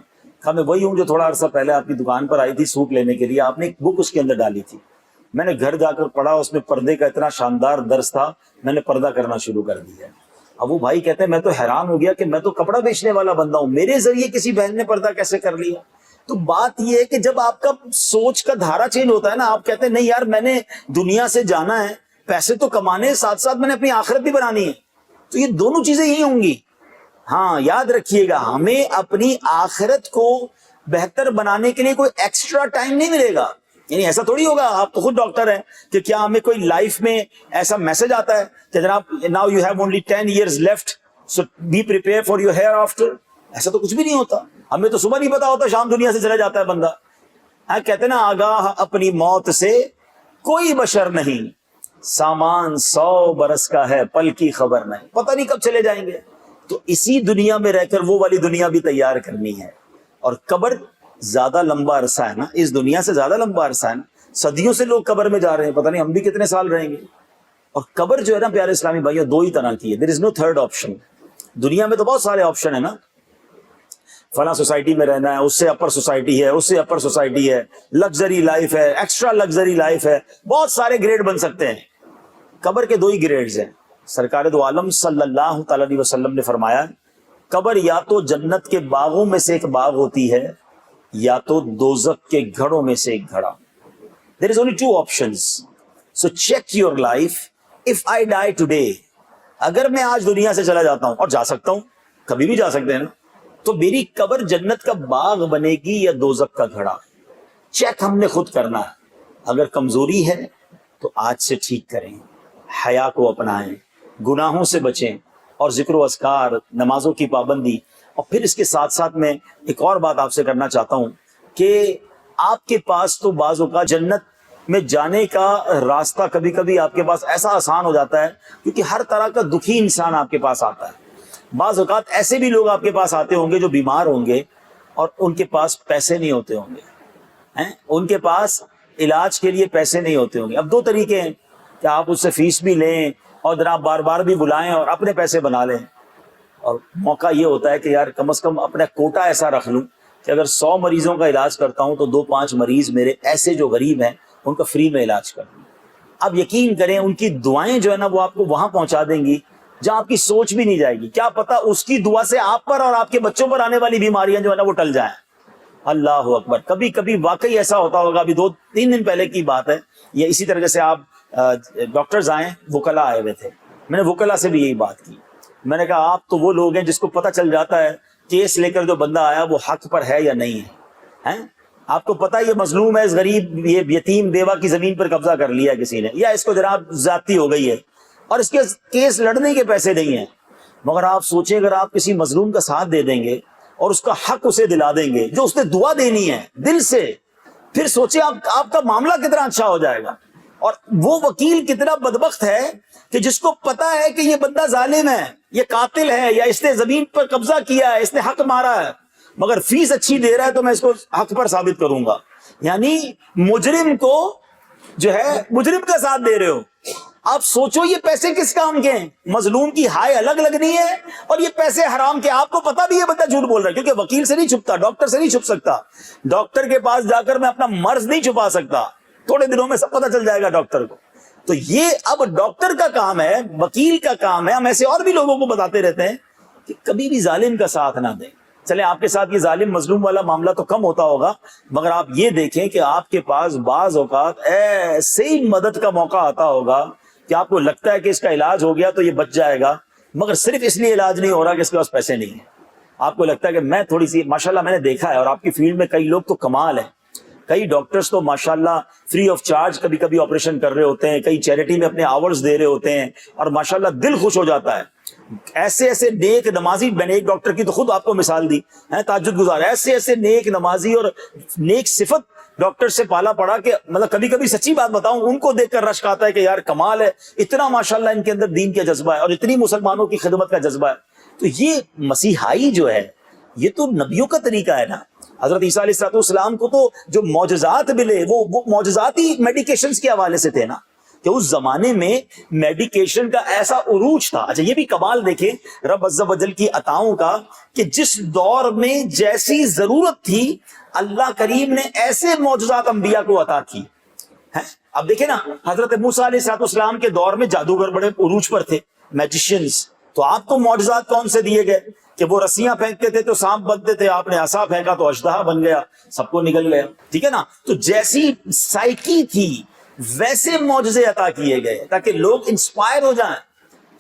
کہا میں وہی ہوں جو تھوڑا عرصہ پہلے آپ کی دکان پر آئی تھی سوٹ لینے کے لیے، آپ نے ایک بک اس کے اندر ڈالی تھی، میں نے گھر جا کر پڑھا، اس میں پردے کا اتنا شاندار درس تھا، میں نے پردہ کرنا شروع کر دیا. اب وہ بھائی کہتے ہیں میں تو حیران ہو گیا کہ میں تو کپڑا بیچنے والا بندہ ہوں، میرے ذریعے کسی بہن نے پردہ کیسے کر لیا. تو بات یہ ہے کہ جب آپ کا سوچ کا دھارا چینج ہوتا ہے نا، آپ کہتے ہیں نہیں یار میں نے دنیا سے جانا ہے، پیسے تو کمانے، ساتھ ساتھ میں نے اپنی آخرت بھی بنانی ہے، تو یہ دونوں چیزیں ہی ہوں گی. ہاں یاد رکھیے گا، ہمیں اپنی آخرت کو بہتر بنانے کے لیے کوئی ایکسٹرا ٹائم نہیں ملے گا. یعنی ایسا تھوڑی ہوگا, آپ تو خود ڈاکٹر ہیں, کہ کیا ہمیں کوئی لائف میں ایسا میسج آتا ہے کہ جناب now you have only 10 years left so be prepared for your hereafter. ایسا تو کچھ بھی نہیں ہوتا. ہمیں تو صبح نہیں پتا ہوتا, شام دنیا سے چلا جاتا ہے بندہ. کہتے ہیں نا, آگاہ اپنی موت سے کوئی بشر نہیں, سامان 100 برس کا ہے پل کی خبر نہیں. پتہ نہیں کب چلے جائیں گے. تو اسی دنیا میں رہ کر وہ والی دنیا بھی تیار کرنی ہے. اور قبر زیادہ لمبا عرصہ ہے نا, اس دنیا سے زیادہ لمبا عرصہ ہے نا. صدیوں سے لوگ قبر میں جا رہے ہیں, پتہ نہیں ہم بھی کتنے سال رہیں گے. اور قبر جو ہے نا پیارے اسلامی بھائیوں, 2 ہی طرح کی ہے. دیر از نو تھرڈ آپشن. دنیا میں تو بہت سارے آپشن ہیں نا, فلاں سوسائٹی میں رہنا ہے, اس سے اپر سوسائٹی ہے, اس سے اپر سوسائٹی ہے, لگژری لائف ہے, ایکسٹرا لگژری لائف ہے, بہت سارے گریڈ بن سکتے ہیں. قبر کے 2 ہی گریڈز ہیں. سرکار دو عالم صلی اللہ تعالی علیہ وسلم نے فرمایا, قبر یا تو جنت کے باغوں میں سے ایک باغ ہوتی ہے, یا تو دوزخ کے گھڑوں میں سے ایک گھڑا. There is only 2 options. So check your life. If I die today, اگر میں آج دنیا سے چلا جاتا ہوں, اور جا سکتا ہوں, کبھی بھی جا سکتے ہیں نا, تو میری قبر جنت کا باغ بنے گی یا دوزخ کا گھڑا. چیک ہم نے خود کرنا ہے. اگر کمزوری ہے تو آج سے ٹھیک کریں, حیا کو اپنائیں, گناہوں سے بچیں, اور ذکر و اذکار, نمازوں کی پابندی. اور پھر اس کے ساتھ ساتھ میں ایک اور بات آپ سے کرنا چاہتا ہوں کہ آپ کے پاس تو بعض اوقات جنت میں جانے کا راستہ کبھی کبھی آپ کے پاس ایسا آسان ہو جاتا ہے, کیونکہ ہر طرح کا دکھی انسان آپ کے پاس آتا ہے. بعض اوقات ایسے بھی لوگ آپ کے پاس آتے ہوں گے جو بیمار ہوں گے, اور ان کے پاس پیسے نہیں ہوتے ہوں گے, ان کے پاس علاج کے لیے پیسے نہیں ہوتے ہوں گے. اب 2 طریقے ہیں کہ آپ اس سے فیس بھی لیں اور جناب بار بار بھی بلائیں اور اپنے پیسے بنا لیں. اور موقع یہ ہوتا ہے کہ یار کم از کم اپنا کوٹا ایسا رکھ لوں کہ اگر 100 مریضوں کا علاج کرتا ہوں تو 2-5 مریض میرے ایسے جو غریب ہیں ان کا فری میں علاج کر دوں. اب یقین کریں ان کی دعائیں جو ہے نا وہ آپ کو وہاں پہنچا دیں گی جہاں آپ کی سوچ بھی نہیں جائے گی. کیا پتا اس کی دعا سے آپ پر اور آپ کے بچوں پر آنے والی بیماریاں جو ہے نا وہ ٹل جائیں. اللہ اکبر. کبھی کبھی واقعی ایسا ہوتا ہوگا, ابھی 2-3 دن پہلے کی بات ہے, یا اسی طرح جیسے آپ ڈاکٹرز آئے, وکلا آئے ہوئے تھے, میں نے وکلا سے بھی یہی بات کی. میں نے کہا آپ تو وہ لوگ ہیں جس کو پتہ چل جاتا ہے کیس لے کر جو بندہ آیا وہ حق پر ہے یا نہیں ہے. آپ کو پتہ یہ مظلوم ہے, اس غریب یہ یتیم بیوہ کی زمین پر قبضہ کر لیا کسی نے, یا اس کو جناب زیادتی ہو گئی ہے اور اس کے کیس لڑنے کے پیسے نہیں ہیں. مگر آپ سوچیں اگر آپ کسی مظلوم کا ساتھ دے دیں گے اور اس کا حق اسے دلا دیں گے جو اس نے دعا دینی ہے دل سے, پھر سوچیں آپ کا معاملہ کتنا اچھا ہو جائے گا. اور وہ وکیل کتنا بدبخت ہے کہ جس کو پتا ہے کہ یہ بندہ ظالم ہے, یہ قاتل ہے, یا اس نے زمین پر قبضہ کیا ہے, اس نے حق مارا ہے, مگر فیس اچھی دے رہا ہے تو میں اس کو حق پر ثابت کروں گا. یعنی مجرم کو جو ہے مجرم کا ساتھ دے رہے ہو. آپ سوچو یہ پیسے کس کام کے ہیں. مظلوم کی ہائے الگ لگنی ہے اور یہ پیسے حرام کے. آپ کو پتا بھی یہ بندہ جھوٹ بول رہا ہے, کیونکہ وکیل سے نہیں چھپتا, ڈاکٹر سے نہیں چھپ سکتا. ڈاکٹر کے پاس جا کر میں اپنا مرض نہیں چھپا سکتا, تھوڑے دنوں میں سب پتہ چل جائے گا ڈاکٹر کو. تو یہ اب ڈاکٹر کا کام ہے, وکیل کا کام ہے. ہم ایسے اور بھی لوگوں کو بتاتے رہتے ہیں کہ کبھی بھی ظالم کا ساتھ نہ دیں. چلے آپ کے ساتھ یہ ظالم مظلوم والا معاملہ تو کم ہوتا ہوگا, مگر آپ یہ دیکھیں کہ آپ کے پاس بعض اوقات ایسے ہی مدد کا موقع آتا ہوگا کہ آپ کو لگتا ہے کہ اس کا علاج ہو گیا تو یہ بچ جائے گا, مگر صرف اس لیے علاج نہیں ہو رہا کہ اس کے پاس پیسے نہیں ہیں. آپ کو لگتا ہے کہ میں تھوڑی سی, ماشاءاللہ میں نے دیکھا ہے, اور آپ کی فیلڈ میں کئی لوگ تو کمال ہیں, کئی ڈاکٹرز تو ماشاءاللہ فری آف چارج کبھی کبھی آپریشن کر رہے ہوتے ہیں, کئی چیریٹی میں اپنے آورز دے رہے ہوتے ہیں, اور ماشاءاللہ دل خوش ہو جاتا ہے. ایسے ایسے نیک نمازی, میں نے ایک ڈاکٹر کی تو خود آپ کو مثال دی, تہجد گزار, ایسے ایسے نیک نمازی اور نیک صفت ڈاکٹر سے پالا پڑا کہ مطلب کبھی کبھی سچی بات بتاؤں ان کو دیکھ کر رشک آتا ہے کہ یار کمال ہے, اتنا ماشاءاللہ ان کے اندر دین کا جذبہ ہے اور اتنی مسلمانوں کی خدمت کا جذبہ ہے. تو یہ مسیحائی جو ہے یہ تو نبیوں کا طریقہ ہے نا. حضرت عیسیٰ علیہ السلام کو تو جو معجزات ملے وہ معجزات ہی میڈیکیشنز کے حوالے سے تھے نا, کہ اس زمانے میں میڈیکیشن کا ایسا عروج تھا. اچھا یہ بھی کمال دیکھیں رب عز و جل کی عطاؤں کا, کہ جس دور میں جیسی ضرورت تھی اللہ کریم نے ایسے معجزات انبیاء کو عطا کی. اب دیکھیں نا حضرت موسیٰ علیہ السلام کے دور میں جادوگر بڑے عروج پر تھے, میجیشنز, تو آپ کو معجزات کون سے دیے گئے کہ وہ رسیاں پھینکتے تھے تو سانپ بنتے تھے, آپ نے عصا پھینکا تو اژدہا بن گیا, سب کو نگل گیا. ٹھیک ہے نا. تو جیسی سائیکی تھی ویسے معجزے عطا کیے گئے تاکہ لوگ انسپائر ہو جائیں.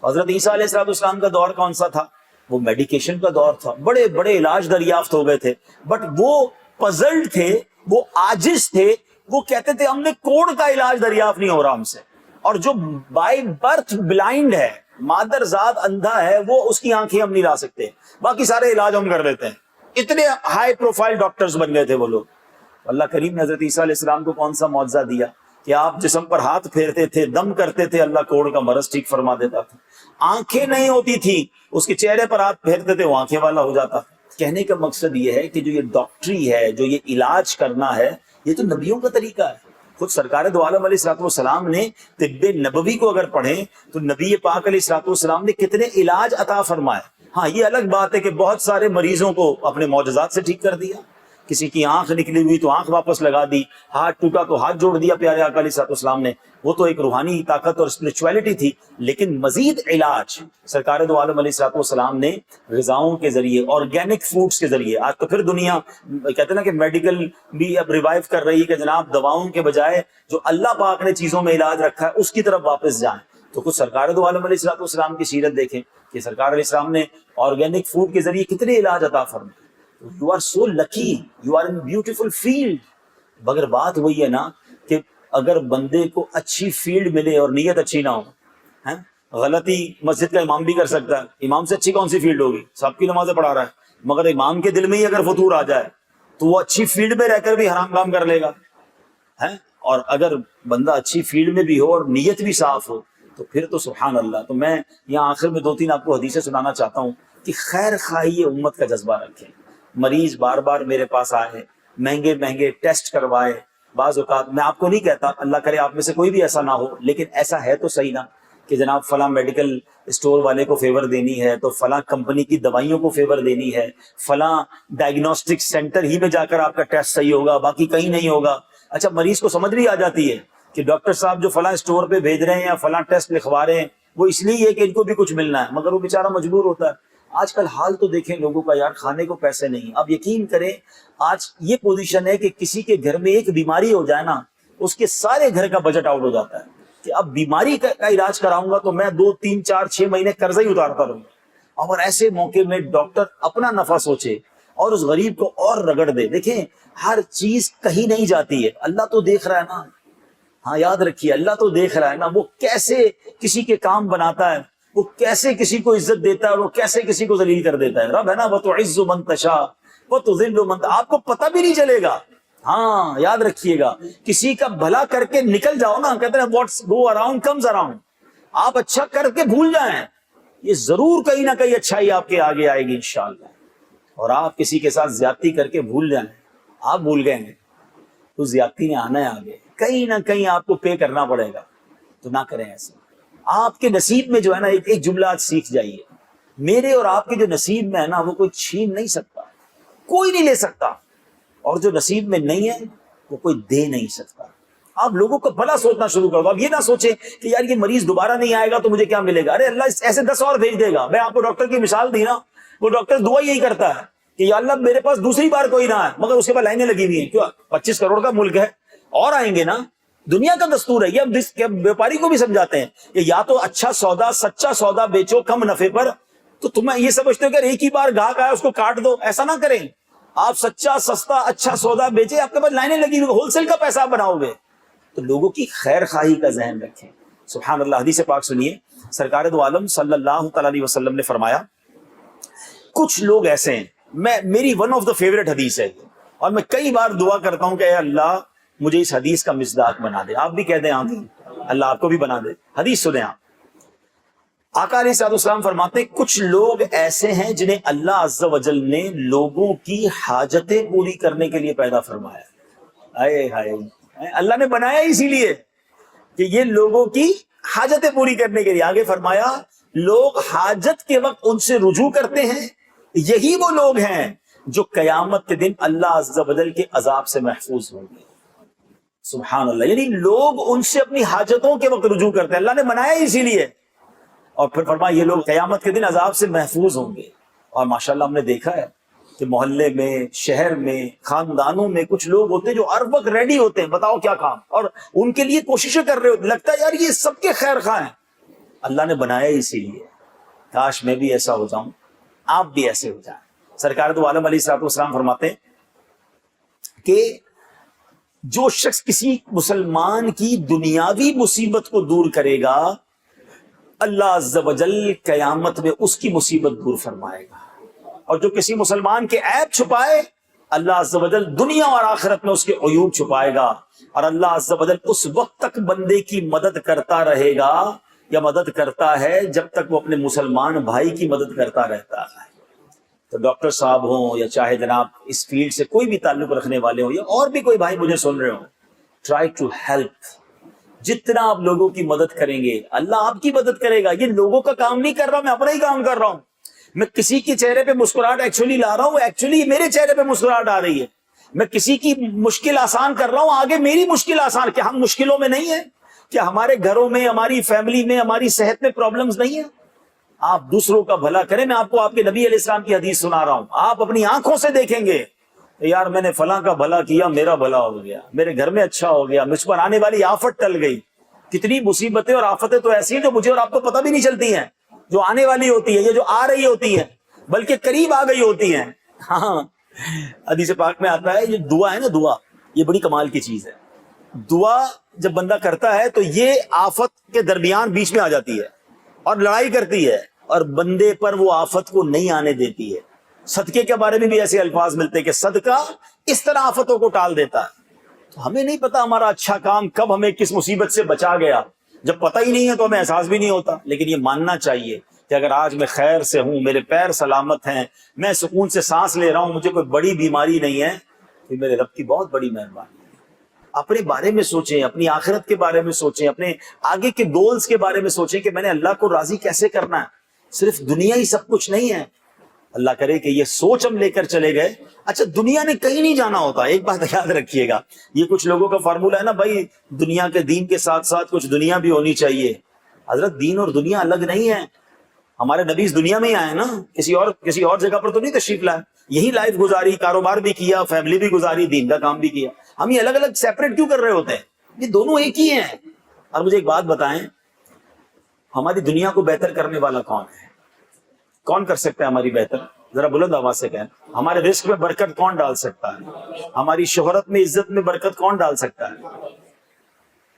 حضرت عیسیٰ علیہ السلام کا دور کون سا تھا؟ وہ میڈیکیشن کا دور تھا, بڑے بڑے علاج دریافت ہو گئے تھے, بٹ وہ پزلڈ تھے, وہ عاجز تھے وہ کہتے تھے ہم نے کوڑ کا علاج دریافت نہیں ہو رہا ہم سے، اور جو بائی برتھ بلائنڈ ہے، مادر ذات اندھا ہے، وہ اس کی آنکھیں ہم نہیں لا سکتے، باقی سارے علاج ہم کر لیتے ہیں. اتنے ہائی پروفائل ڈاکٹرز بن گئے تھے وہ لوگ. اللہ کریم نے حضرت عیسیٰ علیہ السلام کو کون سا معجزہ دیا کہ آپ جسم پر ہاتھ پھیرتے تھے، دم کرتے تھے، اللہ کوڑ کا مرض ٹھیک فرما دیتا تھا. آنکھیں نہیں ہوتی تھی، اس کے چہرے پر ہاتھ پھیرتے تھے، وہ آنکھیں والا ہو جاتا. کہنے کا مقصد یہ ہے کہ جو یہ ڈاکٹری ہے، جو یہ علاج کرنا ہے، یہ تو نبیوں کا طریقہ ہے. خود سرکار دو عالم علیہ الصلوۃ والسلام نے طب نبوی کو اگر پڑھیں تو نبی پاک علیہ الصلوۃ والسلام نے کتنے علاج عطا فرمائے. ہاں یہ الگ بات ہے کہ بہت سارے مریضوں کو اپنے معجزات سے ٹھیک کر دیا. کسی کی آنکھ نکلی ہوئی تو آنکھ واپس لگا دی، ہاتھ ٹوٹا تو ہاتھ جوڑ دیا پیارے آقا علیہ الصلوۃ والسلام نے. وہ تو ایک روحانی طاقت اور اسپرچویلٹی تھی، لیکن مزید علاج سرکار دو عالم علیہ الصلوۃ والسلام نے غذاؤں کے ذریعے، آرگینک فوڈز کے ذریعے. آج تو پھر دنیا کہتے ہیں نا کہ میڈیکل بھی اب ریوائیو کر رہی ہے کہ جناب دواؤں کے بجائے جو اللہ پاک نے چیزوں میں علاج رکھا ہے اس کی طرف واپس جائیں. تو خود سرکار دو عالم علیہ الصلوۃ والسلام کی سیرت دیکھیں کہ سرکار علیہ السلام نے آرگینک فوڈ کے ذریعے کتنے علاج عطا فرمائے. You are so lucky, you are in beautiful field. مگر بات وہی ہے نا کہ اگر بندے کو اچھی فیلڈ ملے اور نیت اچھی نہ ہو، غلطی مسجد کا امام بھی کر سکتا ہے. امام سے اچھی کون سی فیلڈ ہوگی؟ سب کی نمازیں پڑھا رہا ہے، مگر امام کے دل میں ہی اگر فطور آ جائے تو وہ اچھی فیلڈ میں رہ کر بھی حرام کام کر لے گا. اور اگر بندہ اچھی فیلڈ میں بھی ہو اور نیت بھی صاف ہو تو پھر تو سبحان اللہ. تو میں یہاں آخر میں 2-3 آپ کو حدیثیں سنانا چاہتا ہوں کہ خیر خواہی امت کا جذبہ رکھیں. مریض بار بار میرے پاس آئے، مہنگے مہنگے ٹیسٹ کروائے. بعض اوقات میں آپ کو نہیں کہتا، اللہ کرے آپ میں سے کوئی بھی ایسا نہ ہو، لیکن ایسا ہے تو صحیح نا کہ جناب فلاں میڈیکل اسٹور والے کو فیور دینی ہے تو فلاں کمپنی کی دوائیوں کو فیور دینی ہے، فلاں ڈائگنوسٹک سینٹر ہی میں جا کر آپ کا ٹیسٹ صحیح ہوگا، باقی کہیں نہیں ہوگا. اچھا مریض کو سمجھ بھی آ جاتی ہے کہ ڈاکٹر صاحب جو فلاں اسٹور پہ بھیج رہے ہیں یا فلاں ٹیسٹ لکھوا رہے ہیں وہ اس لیے ہے کہ ان کو بھی کچھ ملنا ہے، مگر وہ بیچارہ مجبور ہوتا ہے. آج کل حال تو دیکھیں لوگوں کا، یار کھانے کو پیسے نہیں. اب یقین کریں آج یہ پوزیشن ہے کہ کسی کے گھر میں ایک بیماری ہو جائے نا، اس کے سارے گھر کا بجٹ آؤٹ ہو جاتا ہے کہ اب بیماری کا علاج کراؤں گا تو میں 2-3-4-6 مہینے قرضہ ہی اتارتا رہوں. اور ایسے موقع میں ڈاکٹر اپنا نفع سوچے اور اس غریب کو اور رگڑ دے. دیکھیں ہر چیز کہیں نہیں جاتی ہے، اللہ تو دیکھ رہا ہے نا. ہاں یاد رکھیے اللہ تو دیکھ رہا ہے نا، وہ کیسے کسی کے کام بناتا ہے، وہ کیسے کسی کو عزت دیتا ہے اور وہ کیسے کسی کو ذلیل کر دیتا ہے. رب ہے نا، وَتُعِزُّ مَن تَشَاءُ وَتُذِلُّ مَن تَشَاءُ. آپ کو پتہ بھی نہیں چلے گا. ہاں یاد رکھیے گا، کسی کا بھلا کر کے نکل جاؤ نا، کہتے ہیں what's go around comes around. آپ اچھا کر کے بھول جائیں، یہ ضرور کہیں نہ کہیں اچھائی آپ کے آگے آئے گی انشاءاللہ. اور آپ کسی کے ساتھ زیادتی کر کے بھول جائیں، آپ بھول گئے ہیں تو زیادتی نے آنا ہے آگے، کہیں نہ کہیں آپ کو پے کرنا پڑے گا. تو نہ کریں ایسے. آپ کے نصیب میں جو ہے نا ایک جملہ آج سیکھ جائیے، میرے اور آپ کے جو نصیب میں ہے نا وہ کوئی چھین نہیں سکتا، کوئی نہیں لے سکتا، اور جو نصیب میں نہیں ہے وہ کوئی دے نہیں سکتا. آپ لوگوں کو بھلا سوچنا شروع کر دو. آپ یہ نہ سوچیں کہ یار یہ مریض دوبارہ نہیں آئے گا تو مجھے کیا ملے گا. ارے اللہ ایسے 10 اور بھیج دے گا. میں آپ کو ڈاکٹر کی مثال دی نا، وہ ڈاکٹر دعا یہی کرتا ہے کہ یا اللہ میرے پاس دوسری بار کوئی نہ آئے، مگر اس کے بعد لائنیں لگی ہوئی ہیں. کیوں؟ 25 کروڑ کا ملک ہے اور آئیں گے نا، دنیا کا دستور ہے. یہ بیوپاری کو بھی سمجھاتے ہیں کہ یا تو اچھا سودا، سچا سودا بیچو کم نفے پر. تو تمہیں یہ سمجھتے ہو کہ ایک ہی بار گاہک آیا اس کو کاٹ دو، ایسا نہ کریں. آپ سچا سستا اچھا سودا بیچے، آپ کے پاس لائنیں لگی ہوئی، ہول سیل کا پیسہ بناؤ گے. تو لوگوں کی خیر خواہی کا ذہن رکھیں. سبحان اللہ. حدیث پاک سنیے، سرکار دو عالم صلی اللہ تعالی علیہ وسلم نے فرمایا کچھ لوگ ایسے ہیں، میری ون آف دا فیوریٹ حدیث ہے اور میں کئی بار دعا کرتا ہوں کہ اے اللہ مجھے اس حدیث کا مصداق بنا دے. آپ بھی کہہ دیں آمین، اللہ آپ کو بھی بنا دے. حدیث سنیں آپ. آقا علیہ الصلوۃ والسلام فرماتے ہیں کچھ لوگ ایسے ہیں جنہیں اللہ عز و جل نے لوگوں کی حاجتیں پوری کرنے کے لیے پیدا فرمایا. ہائے ہائے، اللہ نے بنایا اسی لیے کہ یہ لوگوں کی حاجتیں پوری کرنے کے لیے. آگے فرمایا لوگ حاجت کے وقت ان سے رجوع کرتے ہیں، یہی وہ لوگ ہیں جو قیامت کے دن اللہ عز و جل کے عذاب سے محفوظ ہوں گے. سبحان اللہ. یعنی لوگ ان سے اپنی حاجتوں کے وقت رجوع کرتے ہیں، اللہ نے بنایا اسی لیے. اور پھر فرمایا یہ لوگ قیامت کے دن عذاب سے محفوظ ہوں گے. اور ماشاءاللہ ہم نے دیکھا ہے کہ محلے میں، شہر میں، خاندانوں میں کچھ لوگ ہوتے ہیں جو ہر وقت ریڈی ہوتے ہیں، بتاؤ کیا کام، اور ان کے لیے کوششیں کر رہے ہوتے. لگتا ہے یار یہ سب کے خیر خواہ ہیں. اللہ نے بنایا اسی لیے. کاش میں بھی ایسا ہو جاؤں، آپ بھی ایسے ہو جائیں. سرکار دو عالم علیہ الصلوۃ والسلام فرماتے ہیں کہ جو شخص کسی مسلمان کی دنیاوی مصیبت کو دور کرے گا اللہ عز و جل قیامت میں اس کی مصیبت دور فرمائے گا، اور جو کسی مسلمان کے عیب چھپائے اللہ عز و جل دنیا اور آخرت میں اس کے عیوب چھپائے گا، اور اللہ عز و جل اس وقت تک بندے کی مدد کرتا رہے گا یا مدد کرتا ہے جب تک وہ اپنے مسلمان بھائی کی مدد کرتا رہتا ہے۔ تو ڈاکٹر صاحب ہوں یا چاہے جناب اس فیلڈ سے کوئی بھی تعلق رکھنے والے ہوں یا اور بھی کوئی بھائی مجھے سن رہے ہوں، ٹرائی ٹو ہیلپ۔ جتنا آپ لوگوں کی مدد کریں گے اللہ آپ کی مدد کرے گا۔ یہ لوگوں کا کام نہیں کر رہا، میں اپنا ہی کام کر رہا ہوں۔ میں کسی کے چہرے پہ مسکراہٹ ایکچولی لا رہا ہوں، ایکچولی میرے چہرے پہ مسکراہٹ آ رہی ہے۔ میں کسی کی مشکل آسان کر رہا ہوں، آگے میری مشکل آسان۔ کیا ہم مشکلوں میں نہیں ہیں؟ کیا ہمارے گھروں میں، ہماری فیملی میں، ہماری صحت میں پرابلمز نہیں ہیں؟ آپ دوسروں کا بھلا کریں۔ میں آپ کو آپ کے نبی علیہ السلام کی حدیث سنا رہا ہوں، آپ اپنی آنکھوں سے دیکھیں گے یار میں نے فلاں کا بھلا کیا، میرا بھلا ہو گیا، میرے گھر میں اچھا ہو گیا، مجھ پر آنے والی آفت ٹل گئی۔ کتنی مصیبتیں اور آفتیں تو ایسی ہیں جو مجھے اور آپ کو پتہ بھی نہیں چلتی ہیں، جو آنے والی ہوتی ہے یا جو آ رہی ہوتی ہے، بلکہ قریب آ گئی ہوتی ہیں۔ ہاں حدیث پاک میں آتا ہے یہ دعا ہے نا، دعا یہ بڑی کمال کی چیز ہے۔ دعا جب بندہ کرتا ہے تو یہ آفت کے درمیان بیچ میں آ جاتی ہے اور لڑائی کرتی ہے اور بندے پر وہ آفت کو نہیں آنے دیتی ہے۔ صدقے کے بارے میں بھی ایسے الفاظ ملتے ہیں کہ صدقہ اس طرح آفتوں کو ٹال دیتا ہے۔ تو ہمیں نہیں پتا ہمارا اچھا کام کب ہمیں کس مصیبت سے بچا گیا، جب پتہ ہی نہیں ہے تو ہمیں احساس بھی نہیں ہوتا۔ لیکن یہ ماننا چاہیے کہ اگر آج میں خیر سے ہوں، میرے پیر سلامت ہیں، میں سکون سے سانس لے رہا ہوں، مجھے کوئی بڑی بیماری نہیں ہے، تو میرے رب کی بہت بڑی مہربانی ہے۔ اپنے بارے میں سوچیں، اپنی آخرت کے بارے میں سوچیں، اپنے آگے کے گولز کے بارے میں سوچیں کہ میں نے اللہ کو راضی کیسے کرنا ہے۔ صرف دنیا ہی سب کچھ نہیں ہے۔ اللہ کرے کہ یہ سوچ ہم لے کر چلے گئے۔ اچھا دنیا نے کہیں نہیں جانا ہوتا، ایک بات یاد رکھیے گا، یہ کچھ لوگوں کا فارمولہ ہے نا بھائی دنیا کے دین کے ساتھ ساتھ کچھ دنیا بھی ہونی چاہیے۔ حضرت دین اور دنیا الگ نہیں ہے۔ ہمارے نبی اس دنیا میں ہی آئے نا، کسی اور جگہ پر تو نہیں تشریف لائے، یہی لائف گزاری، کاروبار بھی کیا، فیملی بھی گزاری، دین کا کام بھی کیا۔ ہم یہ الگ الگ سیپریٹ کیوں کر رہے ہوتے ہیں؟ یہ دونوں ایک ہی ہیں۔ اور مجھے ایک بات بتائیں، ہماری دنیا کو بہتر کرنے والا کون ہے؟ کون کر سکتا ہے ہماری بہتر؟ ذرا بلند آواز سے کہیں۔ ہمارے رزق میں برکت کون ڈال سکتا ہے؟ ہماری شہرت میں، عزت میں برکت کون ڈال سکتا ہے؟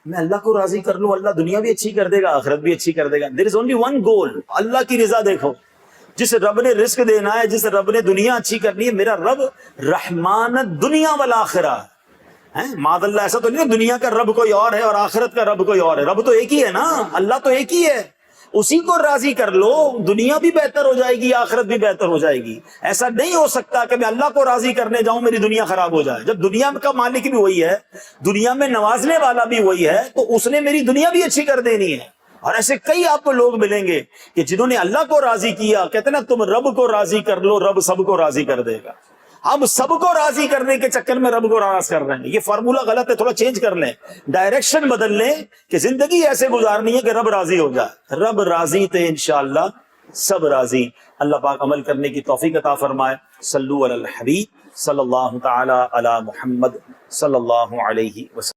میں اللہ کو راضی کر لوں، اللہ دنیا بھی اچھی کر دے گا، آخرت بھی اچھی کر دے گا۔ دیر از اونلی ون گول، اللہ کی رضا۔ دیکھو جس رب نے رزق دینا ہے، جس رب نے دنیا اچھی کرنی ہے، میرا رب رحمان دنیا والآخرہ ہے۔ معاذ اللہ ایسا تو نہیں دنیا کا رب کوئی اور ہے اور آخرت کا رب کوئی اور ہے، رب تو ایک ہی ہے نا، اللہ تو ایک ہی ہے۔ اسی کو راضی کر لو، دنیا بھی بہتر ہو جائے گی، آخرت بھی بہتر ہو جائے گی۔ ایسا نہیں ہو سکتا کہ میں اللہ کو راضی کرنے جاؤں میری دنیا خراب ہو جائے۔ جب دنیا کا مالک بھی وہی ہے، دنیا میں نوازنے والا بھی وہی ہے، تو اس نے میری دنیا بھی اچھی کر دینی ہے۔ اور ایسے کئی آپ کو لوگ ملیں گے کہ جنہوں نے اللہ کو راضی کیا، کہتے ہیں نا تم رب کو راضی کر لو، رب سب کو راضی کر دے گا۔ ہم سب کو راضی کرنے کے چکر میں رب کو ناراض کر رہے ہیں۔ یہ فارمولہ غلط ہے، تھوڑا چینج کر لیں، ڈائریکشن بدل لیں کہ زندگی ایسے گزارنی ہے کہ رب راضی ہو جائے۔ رب راضی تو انشاءاللہ سب راضی۔ اللہ پاک عمل کرنے کی توفیق عطا فرمائے۔ صلو علی الحبیب صلی اللہ تعالی علی محمد صلی اللہ علیہ وسلم۔